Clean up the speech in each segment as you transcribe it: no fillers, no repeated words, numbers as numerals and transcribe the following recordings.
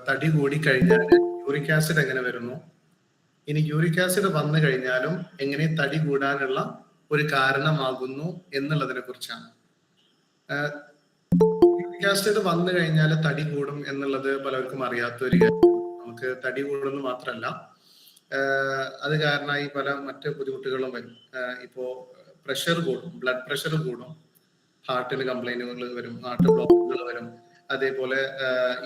തടി കൂടി കഴിഞ്ഞാൽ യൂറിക് ആസിഡ് എങ്ങനെ വരുന്നു, ഇനി യൂറിക് ആസിഡ് വന്നു കഴിഞ്ഞാലും എങ്ങനെ തടി കൂടാനുള്ള ഒരു കാരണമാകുന്നു എന്നുള്ളതിനെ കുറിച്ചാണ്. യൂറിക് ആസിഡ് വന്നു കഴിഞ്ഞാൽ തടി കൂടും എന്നുള്ളത് പലർക്കും അറിയാത്ത ഒരു കാര്യം. നമുക്ക് തടി കൂടുന്നു മാത്രമല്ല, അത് കാരണമായി പല മറ്റ് ബുദ്ധിമുട്ടുകളും വരും. ഇപ്പോ പ്രഷർ കൂടും, ബ്ലഡ് പ്രഷർ കൂടും, ഹാർട്ടിന് കംപ്ലൈന്റുകൾ വരും, ഹാർട്ട് ബ്ലോക്കുകൾ വരും. അതേപോലെ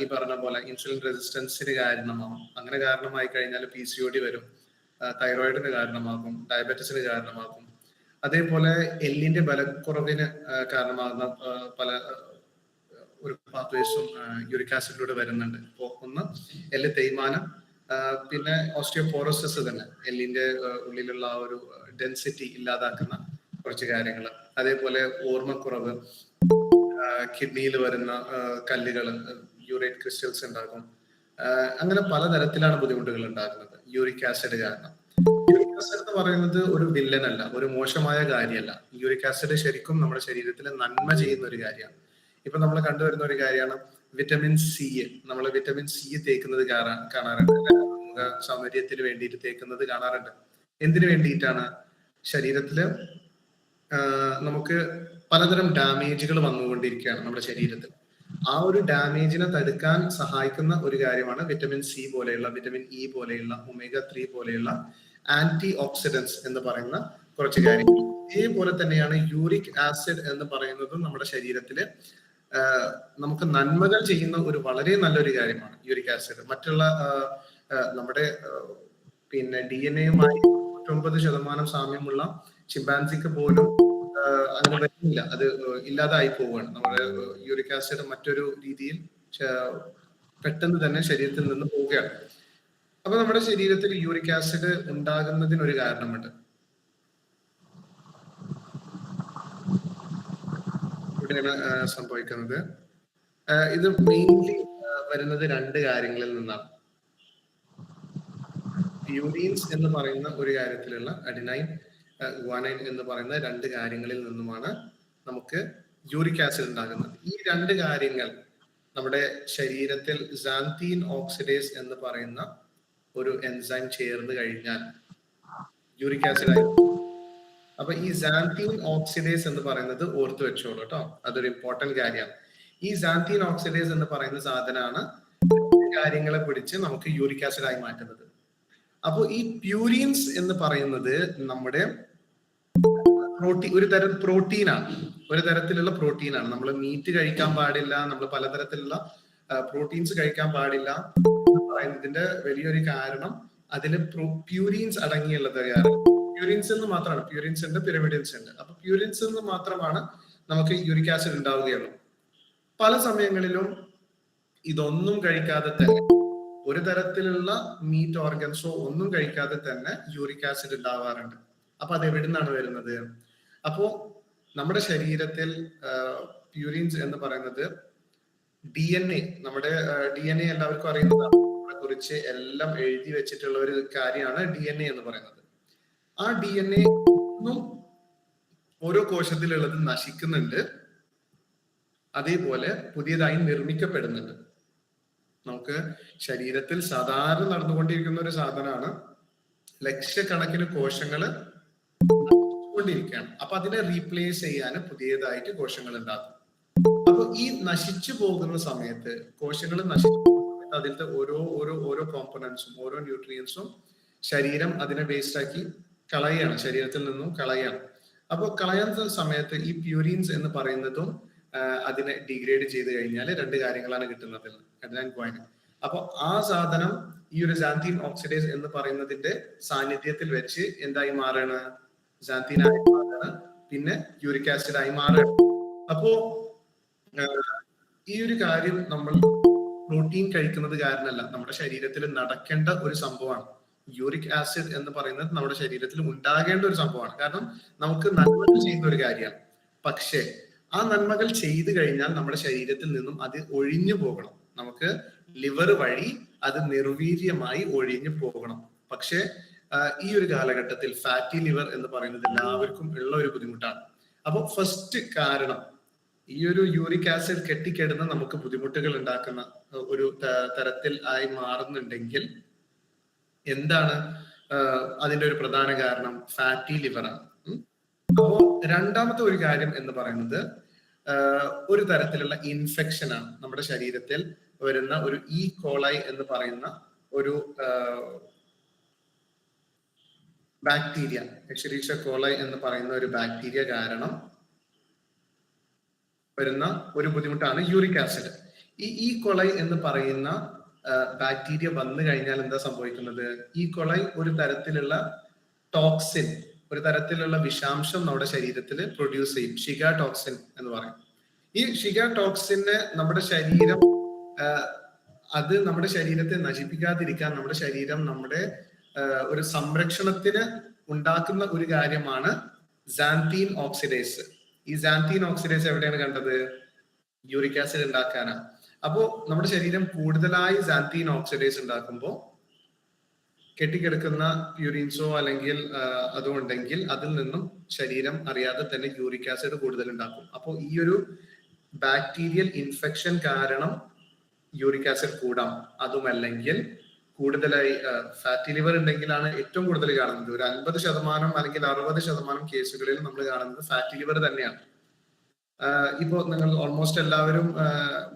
ഈ പറഞ്ഞ പോലെ ഇൻസുലിൻ റെസിസ്റ്റൻസിന് കാരണമാകും. അങ്ങനെ കാരണമായി കഴിഞ്ഞാൽ PCOD വരും, തൈറോയിഡിന് കാരണമാകും, ഡയബറ്റീസിന് കാരണമാകും. അതേപോലെ എല്ലിന്റെ ബലക്കുറവിന് കാരണമാകുന്ന പല ഒരു പാത്വേസും യൂറിക് ആസിഡിലൂടെ വരുന്നുണ്ട്. ഇപ്പോൾ ഒന്ന് എല്ല് തേയ്മാനം, പിന്നെ ഓസ്റ്റിയോപോറോസിസ് തന്നെ, എല്ലിന്റെ ഉള്ളിലുള്ള ആ ഒരു ഡെൻസിറ്റി ഇല്ലാതാക്കുന്ന കുറച്ച് കാര്യങ്ങൾ. അതേപോലെ ഓർമ്മക്കുറവ്, കിഡ്നിയിൽ വരുന്ന കല്ലുകൾ, യൂറേറ്റ് ക്രിസ്റ്റൽസ് ഉണ്ടാകും. അങ്ങനെ പലതരത്തിലാണ് ബുദ്ധിമുട്ടുകൾ ഉണ്ടാകുന്നത് യൂറിക് ആസിഡ് കാരണം. യൂറിക് ആസിഡ് എന്ന് പറയുന്നത് ഒരു വില്ലനല്ല, ഒരു മോശമായ കാര്യമല്ല. യൂറിക് ആസിഡ് ശരിക്കും നമ്മുടെ ശരീരത്തിൽ നന്മ ചെയ്യുന്ന ഒരു കാര്യമാണ്. ഇപ്പൊ നമ്മൾ കണ്ടുവരുന്ന ഒരു കാര്യമാണ് വിറ്റമിൻ സി. നമ്മൾ വിറ്റമിൻ സി തേക്കുന്നത് കാണാറുണ്ട്, സൗന്ദര്യത്തിന് വേണ്ടിയിട്ട് തേക്കുന്നത് കാണാറുണ്ട്. എന്തിനു വേണ്ടിയിട്ടാണ്? ശരീരത്തില് നമുക്ക് പലതരം ഡാമേജുകൾ വന്നുകൊണ്ടിരിക്കുകയാണ് നമ്മുടെ ശരീരത്തിൽ. ആ ഒരു ഡാമേജിനെ തടുക്കാൻ സഹായിക്കുന്ന ഒരു കാര്യമാണ് വിറ്റമിൻ സി പോലെയുള്ള, വിറ്റമിൻ ഇ പോലെയുള്ള, omega-3 പോലെയുള്ള ആന്റി ഓക്സിഡൻസ് എന്ന് പറയുന്ന കുറച്ച് കാര്യങ്ങൾ. ഇതേപോലെ തന്നെയാണ് യൂറിക് ആസിഡ് എന്ന് പറയുന്നതും നമ്മുടെ ശരീരത്തില് നമുക്ക് നന്മകൾ ചെയ്യുന്ന ഒരു വളരെ നല്ലൊരു കാര്യമാണ് യൂറിക് ആസിഡ്. മറ്റുള്ള നമ്മുടെ പിന്നെ DNA-യുമായി 99% സാമ്യമുള്ള ചിമ്പാൻസിക്ക് പോലും അങ്ങനെ വരുന്നില്ല, അത് ഇല്ലാതായി പോവുകയാണ്. നമ്മുടെ യൂറിക് ആസിഡ് മറ്റൊരു രീതിയിൽ പെട്ടെന്ന് തന്നെ ശരീരത്തിൽ നിന്ന് പോവുകയാണ്. അപ്പൊ നമ്മുടെ ശരീരത്തിൽ യൂറിക് ആസിഡ് ഉണ്ടാകുന്നതിനൊരു കാരണമുണ്ട്. ഇവിടെയാണ് സംഭവിക്കുന്നത്. ഇത് മെയിൻലി വരുന്നത് രണ്ട് കാര്യങ്ങളിൽ നിന്നാണ്. പ്യൂരീൻസ് എന്ന് പറയുന്ന ഒരു കാര്യത്തിലുള്ള അഡിനൈൻ, ഗ്വാനൈൻ എന്ന് പറയുന്ന രണ്ട് കാര്യങ്ങളിൽ നിന്നുമാണ് നമുക്ക് യൂറിക് ആസിഡ് ഉണ്ടാകുന്നത്. ഈ രണ്ട് കാര്യങ്ങൾ നമ്മുടെ ശരീരത്തിൽ സാന്തീൻ ഓക്സിഡേസ് എന്ന് പറയുന്ന ഒരു എൻസൈം ചേർന്ന് കഴിഞ്ഞാൽ യൂറിക് ആസിഡ് ആയി. അപ്പൊ ഈ സാന്തീൻ ഓക്സിഡേസ് എന്ന് പറയുന്നത് ഓർത്തു വെച്ചോളൂ കേട്ടോ, അതൊരു ഇമ്പോർട്ടന്റ് കാര്യമാണ്. ഈ സാന്തീൻ ഓക്സിഡേസ് എന്ന് പറയുന്ന സാധനമാണ് കാര്യങ്ങളെ പിടിച്ച് നമുക്ക് യൂറിക് ആസിഡ് ആയി മാറ്റുന്നത്. അപ്പോൾ ഈ പ്യൂരീൻസ് എന്ന് പറയുന്നത് നമ്മുടെ ഒരു തരം പ്രോട്ടീനാണ്, ഒരു തരത്തിലുള്ള പ്രോട്ടീനാണ്. നമ്മൾ മീറ്റ് കഴിക്കാൻ പാടില്ല, നമ്മൾ പലതരത്തിലുള്ള പ്രോട്ടീൻസ് കഴിക്കാൻ പാടില്ല പറയുന്നതിന്റെ വലിയൊരു കാരണം അതില് പ്യൂരീൻസ് അടങ്ങിയുള്ളത്. പ്യൂരിൻസ് എന്ന് മാത്രമാണ്, പ്യൂരിൻസ് ഉണ്ട്, പിരമിഡിൻസ് ഉണ്ട്. അപ്പൊ പ്യൂരിൻസ് എന്ന് മാത്രമാണ് നമുക്ക് യൂറിക് ആസിഡ് ഉണ്ടാവുകയുള്ളൂ. പല സമയങ്ങളിലും ഇതൊന്നും കഴിക്കാതെ തന്നെ, ഒരു തരത്തിലുള്ള മീറ്റ് ഓർഗൻസോ ഒന്നും കഴിക്കാതെ തന്നെ യൂറിക് ആസിഡ് ഉണ്ടാവാറുണ്ട്. അപ്പൊ അത് എവിടെ നിന്നാണ് വരുന്നത്? അപ്പോ നമ്മുടെ ശരീരത്തിൽ പ്യൂരിൻസ് എന്ന് പറയുന്നത് DNA, നമ്മുടെ DNA എല്ലാവർക്കും അറിയുന്നതാണ്, കുറിച്ച് എല്ലാം എഴുതി വെച്ചിട്ടുള്ള ഒരു കാര്യമാണ് DNA എന്ന് പറയുന്നത്. ആ DNA ഒന്നും ഓരോ കോശത്തിലുള്ളത് നശിക്കുന്നുണ്ട്, അതേപോലെ പുതിയതായി നിർമ്മിക്കപ്പെടുന്നുണ്ട്. നമുക്ക് ശരീരത്തിൽ സാധാരണ നടന്നുകൊണ്ടിരിക്കുന്ന ഒരു സാധനമാണ്, ലക്ഷക്കണക്കിന് കോശങ്ങള് നശിച്ചുകൊണ്ടിരിക്കുകയാണ്. അപ്പൊ അതിനെ റീപ്ലേസ് ചെയ്യാൻ പുതിയതായിട്ട് കോശങ്ങൾ ഉണ്ടാകും. അപ്പൊ ഈ നശിച്ചു പോകുന്ന സമയത്ത്, കോശങ്ങൾ നശിച്ചു പോകുന്ന സമയത്ത് അതിലത്തെ ഓരോ കോമ്പണൻസും, ഓരോ ന്യൂട്രിയൻസും ശരീരം അതിനെ വേസ്റ്റ് ആക്കി കളയാണ്, ശരീരത്തിൽ നിന്നും കളയാണ്. അപ്പോൾ കളയുന്ന സമയത്ത് ഈ പ്യൂരിൻസ് എന്ന് പറയുന്നതും അതിനെ ഡിഗ്രേഡ് ചെയ്ത് കഴിഞ്ഞാൽ രണ്ട് കാര്യങ്ങളാണ് കിട്ടുന്നത്, അഡിനൈൻ ഗ്വാനൈൻ. അപ്പൊ ആ സാധനം ഈ ഒരു സാന്തീൻ ഓക്സിഡേസ് എന്ന് പറയുന്നതിന്റെ സാന്നിധ്യത്തിൽ വെച്ച് എന്തായി മാറാണ്? സാന്തീനായി മാറാണ്, പിന്നെ യൂറിക് ആസിഡ് ആയി മാറാണ്. അപ്പോ ഈ ഒരു കാര്യം നമ്മൾ പ്രോട്ടീൻ കഴിക്കുന്നത് കാരണമല്ല, നമ്മുടെ ശരീരത്തിൽ നടക്കേണ്ട ഒരു സംഭവമാണ്. യൂറിക് ആസിഡ് എന്ന് പറയുന്നത് നമ്മുടെ ശരീരത്തിൽ ഉണ്ടാകേണ്ട ഒരു സംഭവമാണ്. കാരണം നമുക്ക് നന്മകൾ ചെയ്യുന്ന ഒരു കാര്യമാണ്. പക്ഷേ ആ നന്മകൾ ചെയ്തു കഴിഞ്ഞാൽ നമ്മുടെ ശരീരത്തിൽ നിന്നും അത് ഒഴിഞ്ഞു പോകണം. നമുക്ക് ലിവർ വഴി അത് നിർവീര്യമായി ഒഴിഞ്ഞു പോകണം. പക്ഷെ ഈ ഒരു കാലഘട്ടത്തിൽ ഫാറ്റി ലിവർ എന്ന് പറയുന്നത് എല്ലാവർക്കും ഉള്ള ഒരു ബുദ്ധിമുട്ടാണ്. അപ്പൊ ഫസ്റ്റ് കാരണം ഈ ഒരു യൂറിക് ആസിഡ് കെട്ടിക്കിടന്ന് നമുക്ക് ബുദ്ധിമുട്ടുകൾ ഉണ്ടാക്കുന്ന ഒരു തരത്തിൽ ആയി മാറുന്നുണ്ടെങ്കിൽ എന്താണ് അതിന്റെ ഒരു പ്രധാന കാരണം? ഫാറ്റി ലിവറാണ്. അപ്പോ രണ്ടാമത്തെ ഒരു കാര്യം എന്ന് പറയുന്നത് ഒരു തരത്തിലുള്ള ഇൻഫെക്ഷൻ ആണ്. നമ്മുടെ ശരീരത്തിൽ വരുന്ന ഒരു ഇ കോളൈ എന്ന് പറയുന്ന ഒരു ബാക്ടീരിയ, എക്സെരീഷ്യ കോളൈ എന്ന് പറയുന്ന ഒരു ബാക്ടീരിയ കാരണം വരുന്ന ഒരു ബുദ്ധിമുട്ടാണ് യൂറിക് ആസിഡ്. ഈ ഇ കോളൈ എന്ന് പറയുന്ന ബാക്ടീരിയ വന്നു കഴിഞ്ഞാൽ എന്താ സംഭവിക്കുന്നത്? ഇ കോളൈ ഒരു തരത്തിലുള്ള ടോക്സിൻ, ഒരു തരത്തിലുള്ള വിഷാംശം നമ്മുടെ ശരീരത്തിൽ പ്രൊഡ്യൂസ് ചെയ്യും. ഷിഗ ടോക്സിൻ എന്ന് പറയും. ഈ ഷിഗ ടോക്സിന് നമ്മുടെ ശരീരം അത് നമ്മുടെ ശരീരത്തെ നശിപ്പിക്കാതിരിക്കാൻ നമ്മുടെ ശരീരം നമ്മുടെ ഒരു സംരക്ഷണത്തിന് ഉണ്ടാക്കുന്ന ഒരു കാര്യമാണ് സാന്തീൻ ഓക്സിഡേസ്. ഈ സാന്തീൻ ഓക്സിഡേസ് എവിടെയാണ് കണ്ടത്? യൂറിക് ആസിഡ് ഉണ്ടാക്കാനാണ്. അപ്പോ നമ്മുടെ ശരീരം കൂടുതലായി സാന്തീൻ ഓക്സിഡേസ് ഉണ്ടാക്കുമ്പോൾ കെട്ടിക്കിടക്കുന്ന യൂറിൻസോ അല്ലെങ്കിൽ അതുണ്ടെങ്കിൽ അതിൽ നിന്നും ശരീരം അറിയാതെ തന്നെ യൂറിക് ആസിഡ് കൂടുതൽ ഉണ്ടാക്കും. അപ്പോൾ ഈ ഒരു ബാക്ടീരിയൽ ഇൻഫെക്ഷൻ കാരണം യൂറിക് ആസിഡ് കൂടാം. അതുമല്ലെങ്കിൽ കൂടുതലായി ഫാറ്റി ലിവർ ഉണ്ടെങ്കിലാണ് ഏറ്റവും കൂടുതൽ കാണുന്നത്. ഒരു 50% അല്ലെങ്കിൽ 60% കേസുകളിൽ നമ്മൾ കാണുന്നത് ഫാറ്റി ലിവർ തന്നെയാണ്. ഇപ്പോ നിങ്ങൾ ഓൾമോസ്റ്റ് എല്ലാവരും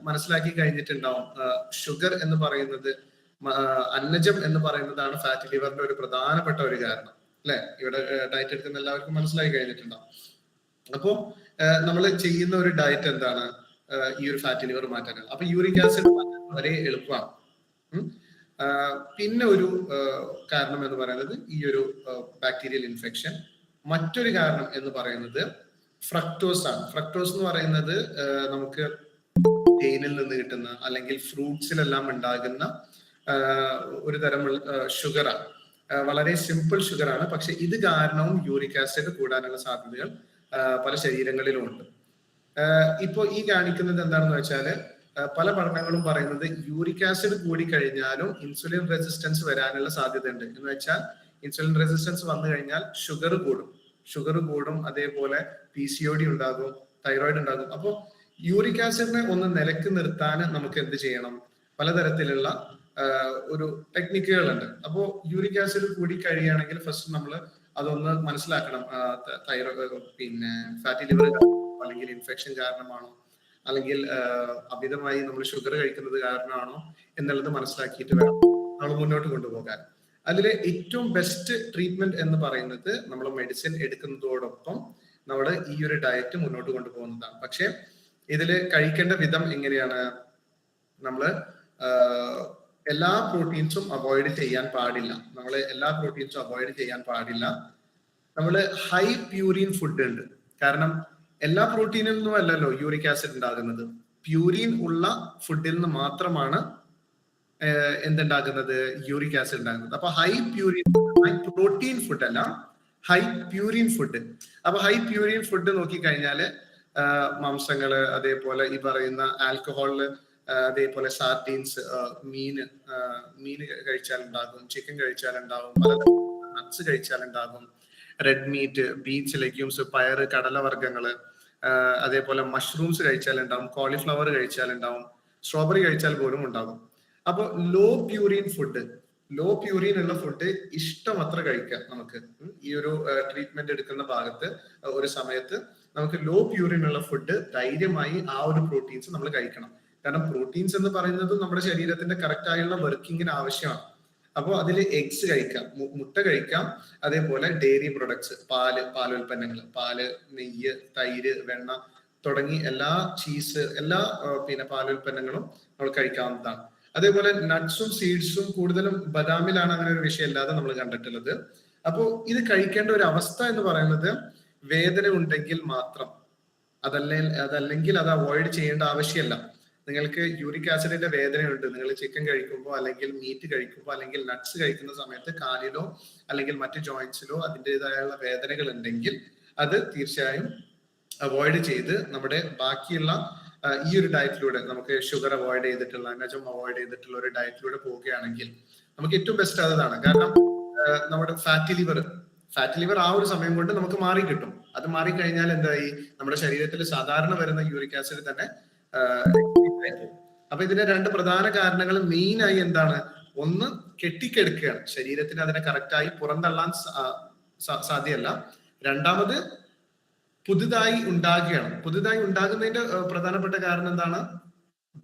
മനസ്സിലാക്കി കഴിഞ്ഞിട്ടുണ്ടാവും, ഷുഗർ എന്ന് പറയുന്നത്, അന്നജം എന്ന് പറയുന്നതാണ് ഫാറ്റി ലിവറിന്റെ ഒരു പ്രധാനപ്പെട്ട ഒരു കാരണം, അല്ലെ? ഇവിടെ ഡയറ്റ് എടുക്കുന്ന എല്ലാവർക്കും മനസ്സിലാക്കി കഴിഞ്ഞിട്ടുണ്ടാവും. അപ്പോ നമ്മൾ ചെയ്യുന്ന ഒരു ഡയറ്റ് എന്താണ്? ഈ ഒരു ഫാറ്റി ലിവർ മാറ്റാനാണ്. അപ്പൊ യൂറിക് ആസിഡ് വളരെ എളുപ്പമാണ്. പിന്നെ ഒരു കാരണം എന്ന് പറയുന്നത് ഈ ഒരു ബാക്ടീരിയൽ ഇൻഫെക്ഷൻ. മറ്റൊരു കാരണം എന്ന് പറയുന്നത് ഫ്രക്ടോസ് ആണ്. ഫ്രക്ടോസ് എന്ന് പറയുന്നത് നമുക്ക് തേനിൽ നിന്ന് കിട്ടുന്ന അല്ലെങ്കിൽ ഫ്രൂട്ട്സിലെല്ലാം ഉണ്ടാകുന്ന ഒരു തരം ഷുഗറാണ്. വളരെ സിമ്പിൾ ഷുഗറാണ്. പക്ഷെ ഇത് കാരണവും യൂറിക് ആസിഡ് കൂടാനുള്ള സാധ്യതകൾ പല ശരീരങ്ങളിലും ഉണ്ട്. ഇപ്പോ ഈ കാണിക്കുന്നത് എന്താണെന്ന് വെച്ചാല് പല പഠനങ്ങളും പറയുന്നത് യൂറിക് ആസിഡ് കൂടി കഴിഞ്ഞാലും ഇൻസുലിൻ റെസിസ്റ്റൻസ് വരാനുള്ള സാധ്യത ഉണ്ട്. എന്ന് വെച്ചാൽ ഇൻസുലിൻ റെസിസ്റ്റൻസ് വന്നു കഴിഞ്ഞാൽ ഷുഗർ കൂടും, അതേപോലെ PCOD ഉണ്ടാകും, തൈറോയിഡ് ഉണ്ടാകും. അപ്പോൾ യൂറിക് ആസിഡിനെ ഒന്ന് നിലക്ക് നിർത്താൻ നമുക്ക് എന്ത് ചെയ്യണം? പലതരത്തിലുള്ള ഒരു ടെക്നിക്കുകളുണ്ട്. അപ്പോൾ യൂറിക് ആസിഡ് കൂടി കഴിയുകയാണെങ്കിൽ ഫസ്റ്റ് നമ്മൾ അതൊന്ന് മനസ്സിലാക്കണം. തൈറോയിഡ് പിന്നെ ഫാറ്റി ലിവർ അല്ലെങ്കിൽ ഇൻഫെക്ഷൻ കാരണമാണോ, അല്ലെങ്കിൽ അമിതമായി നമ്മൾ ഷുഗർ കഴിക്കുന്നത് കാരണമാണോ എന്നുള്ളത് മനസ്സിലാക്കിയിട്ട് വേണം നമ്മൾ മുന്നോട്ട് കൊണ്ടുപോകാൻ. അതിലെ ഏറ്റവും ബെസ്റ്റ് ട്രീറ്റ്മെന്റ് എന്ന് പറയുന്നത് നമ്മൾ മെഡിസിൻ എടുക്കുന്നതോടൊപ്പം നമ്മൾ ഈ ഒരു ഡയറ്റ് മുന്നോട്ട് കൊണ്ടുപോകുന്നതാണ്. പക്ഷെ ഇതിൽ കഴിക്കേണ്ട വിധം എങ്ങനെയാണ്? നമ്മൾ എല്ലാ പ്രോട്ടീൻസും അവോയ്ഡ് ചെയ്യാൻ പാടില്ല. നമ്മൾ ഹൈ പ്യൂരിൻ ഫുഡ് ഉണ്ട്. കാരണം എല്ലാ പ്രോട്ടീനിൽ നിന്നും അല്ലല്ലോ യൂറിക് ആസിഡ് ഉണ്ടാകുന്നത്. പ്യൂരിൻ ഉള്ള ഫുഡിൽ നിന്ന് മാത്രമാണ് എന്തുണ്ടാകുന്നത്? യൂറിക് ആസിഡ് ഉണ്ടാകുന്നത്. അപ്പൊ ഹൈ പ്രോട്ടീൻ ഫുഡ് അല്ല, ഹൈ പ്യൂരിൻ ഫുഡ്. അപ്പൊ ഹൈ പ്യൂരിൻ ഫുഡ് നോക്കിക്കഴിഞ്ഞാല് മാംസങ്ങള്, അതേപോലെ ഈ പറയുന്ന ആൽക്കഹോളില്, അതേപോലെ സാർഡീൻസ്, മീന് കഴിച്ചാലുണ്ടാകും, ചിക്കൻ കഴിച്ചാലുണ്ടാകും, നട്ട്സ് കഴിച്ചാലുണ്ടാകും, റെഡ് മീറ്റ്, ബീൻസ്, ലെഗ്യൂംസ്, പയറ്, കടലവർഗ്ഗങ്ങള്, അതേപോലെ മഷ്റൂംസ് കഴിച്ചാലുണ്ടാവും, കോളിഫ്ലവർ കഴിച്ചാലുണ്ടാവും, സ്ട്രോബെറി കഴിച്ചാൽ പോലും ഉണ്ടാകും. അപ്പൊ ലോ പ്യൂരിൻ ഉള്ള ഫുഡ് ഇഷ്ടമത്ര കഴിക്കാം. നമുക്ക് ഈ ഒരു ട്രീറ്റ്മെന്റ് എടുക്കുന്ന ഭാഗത്ത് ഒരു സമയത്ത് നമുക്ക് ലോ പ്യൂരിൻ ഉള്ള ഫുഡ് ധൈര്യമായി ആ ഒരു പ്രോട്ടീൻസ് നമ്മൾ കഴിക്കണം. കാരണം പ്രോട്ടീൻസ് എന്ന് പറയുന്നത് നമ്മുടെ ശരീരത്തിന്റെ കറക്റ്റ് ആയുള്ള വർക്കിങ്ങിന് ആവശ്യമാണ്. അപ്പോൾ അതിൽ എഗ്സ് കഴിക്കാം, മുട്ട കഴിക്കാം, അതേപോലെ ഡെയറി പ്രൊഡക്ട്സ്, പാലുൽപ്പന്നങ്ങൾ, പാല്, നെയ്യ്, തൈര്, വെണ്ണ തുടങ്ങി എല്ലാ ചീസ്, എല്ലാ പിന്നെ പാലുൽപ്പന്നങ്ങളും നമ്മൾ കഴിക്കാവുന്നതാണ്. അതേപോലെ നട്ട്സും സീഡ്സും, കൂടുതലും ബദാമിലാണ് അങ്ങനെ ഒരു വിഷയമല്ലാതെ നമ്മൾ കണ്ടിട്ടുള്ളത്. അപ്പോൾ ഇത് കഴിക്കേണ്ട ഒരു അവസ്ഥ എന്ന് പറയുന്നത് വേദന ഉണ്ടെങ്കിൽ മാത്രം, അതല്ലെങ്കിൽ അത് അവോയ്ഡ് ചെയ്യേണ്ട ആവശ്യമല്ല. നിങ്ങൾക്ക് യൂറിക് ആസിഡിന്റെ വേദനയുണ്ട്, നിങ്ങൾ ചിക്കൻ കഴിക്കുമ്പോൾ അല്ലെങ്കിൽ മീറ്റ് കഴിക്കുമ്പോൾ അല്ലെങ്കിൽ നട്ട്സ് കഴിക്കുന്ന സമയത്ത് കാലിലോ അല്ലെങ്കിൽ മറ്റ് ജോയിന്റ്സിലോ അതിൻ്റെതായുള്ള വേദനകൾ ഉണ്ടെങ്കിൽ അത് തീർച്ചയായും അവോയ്ഡ് ചെയ്ത് നമ്മുടെ ബാക്കിയുള്ള ഈ ഒരു ഡയറ്റിലൂടെ നമുക്ക് ഷുഗർ അവോയ്ഡ് ചെയ്തിട്ടുള്ള, അന്നജം അവോയ്ഡ് ചെയ്തിട്ടുള്ള ഒരു ഡയറ്റിലൂടെ പോവുകയാണെങ്കിൽ നമുക്ക് ഏറ്റവും ബെസ്റ്റ് അതാണ്. കാരണം നമ്മുടെ ഫാറ്റി ഫാറ്റി ലിവർ ആ ഒരു സമയം കൊണ്ട് നമുക്ക് മാറി കിട്ടും. അത് മാറിക്കഴിഞ്ഞാൽ എന്തായി, നമ്മുടെ ശരീരത്തിൽ സാധാരണ വരുന്ന യൂറിക് ആസിഡ് തന്നെ അപ്പൊ ഇതിന്റെ രണ്ട് പ്രധാന കാരണങ്ങൾ മെയിൻ ആയി എന്താണ്, ഒന്ന് കെട്ടിക്കെടുക്കുകയാണ്, ശരീരത്തിന് അതിനെ കറക്റ്റായി പുറന്തള്ളാൻ സാധ്യമല്ല. രണ്ടാമത് പുതുതായി ഉണ്ടാകുകയാണ്. പുതുതായി ഉണ്ടാകുന്നതിന്റെ പ്രധാനപ്പെട്ട കാരണം എന്താണ്,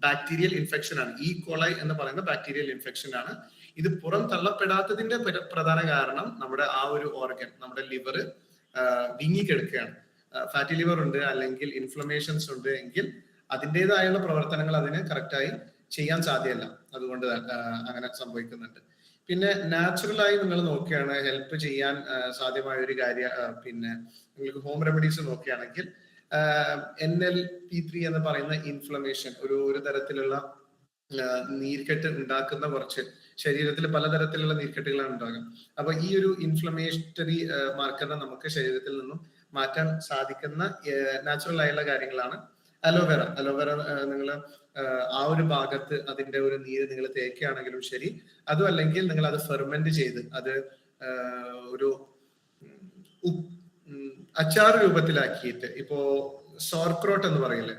ബാക്ടീരിയൽ ഇൻഫെക്ഷൻ ആണ്. ഈ കൊളൈ എന്ന് പറയുന്ന ബാക്ടീരിയൽ ഇൻഫെക്ഷൻ ആണ്. ഇത് പുറം തള്ളപ്പെടാത്തതിന്റെ പ്രധാന കാരണം നമ്മുടെ ആ ഒരു ഓർഗൻ, നമ്മുടെ ലിവർ വിങ്ങിക്കെടുക്കുകയാണ്. ഫാറ്റി ലിവർ ഉണ്ട് അല്ലെങ്കിൽ ഇൻഫ്ലമേഷൻസ് ഉണ്ട് എങ്കിൽ അതിൻ്റെതായുള്ള പ്രവർത്തനങ്ങൾ അതിന് കറക്റ്റായി ചെയ്യാൻ സാധ്യമല്ല. അതുകൊണ്ട് അങ്ങനെ സംഭവിക്കുന്നുണ്ട്. പിന്നെ നാച്ചുറലായി നിങ്ങൾ നോക്കുകയാണ് ഹെൽപ്പ് ചെയ്യാൻ സാധ്യമായ ഒരു കാര്യം, പിന്നെ നിങ്ങൾക്ക് ഹോം റെമഡീസ് നോക്കുകയാണെങ്കിൽ NLP3 എന്ന് പറയുന്ന ഇൻഫ്ലമേഷൻ, ഒരു തരത്തിലുള്ള നീർക്കെട്ട് ഉണ്ടാക്കുന്ന കുറച്ച്, ശരീരത്തിൽ പലതരത്തിലുള്ള നീർക്കെട്ടുകളാണ് ഉണ്ടാകുക. അപ്പൊ ഈ ഒരു ഇൻഫ്ലമേറ്ററി മാർക്കറിനെ നമുക്ക് ശരീരത്തിൽ നിന്നും മാറ്റാൻ സാധിക്കുന്ന നാച്ചുറൽ ആയുള്ള കാര്യങ്ങളാണ് അലോവേറ. അലോവേറ നിങ്ങൾ ആ ഒരു ഭാഗത്ത് അതിന്റെ ഒരു നീര് നിങ്ങൾ തേക്കുകയാണെങ്കിലും ശരി, അതും അല്ലെങ്കിൽ നിങ്ങൾ അത് ഫെർമെന്റ് ചെയ്ത് അത് ഒരു അച്ചാർ രൂപത്തിലാക്കിയിട്ട്, ഇപ്പോ സോർക്രോട്ട് എന്ന് പറയില്ലേ,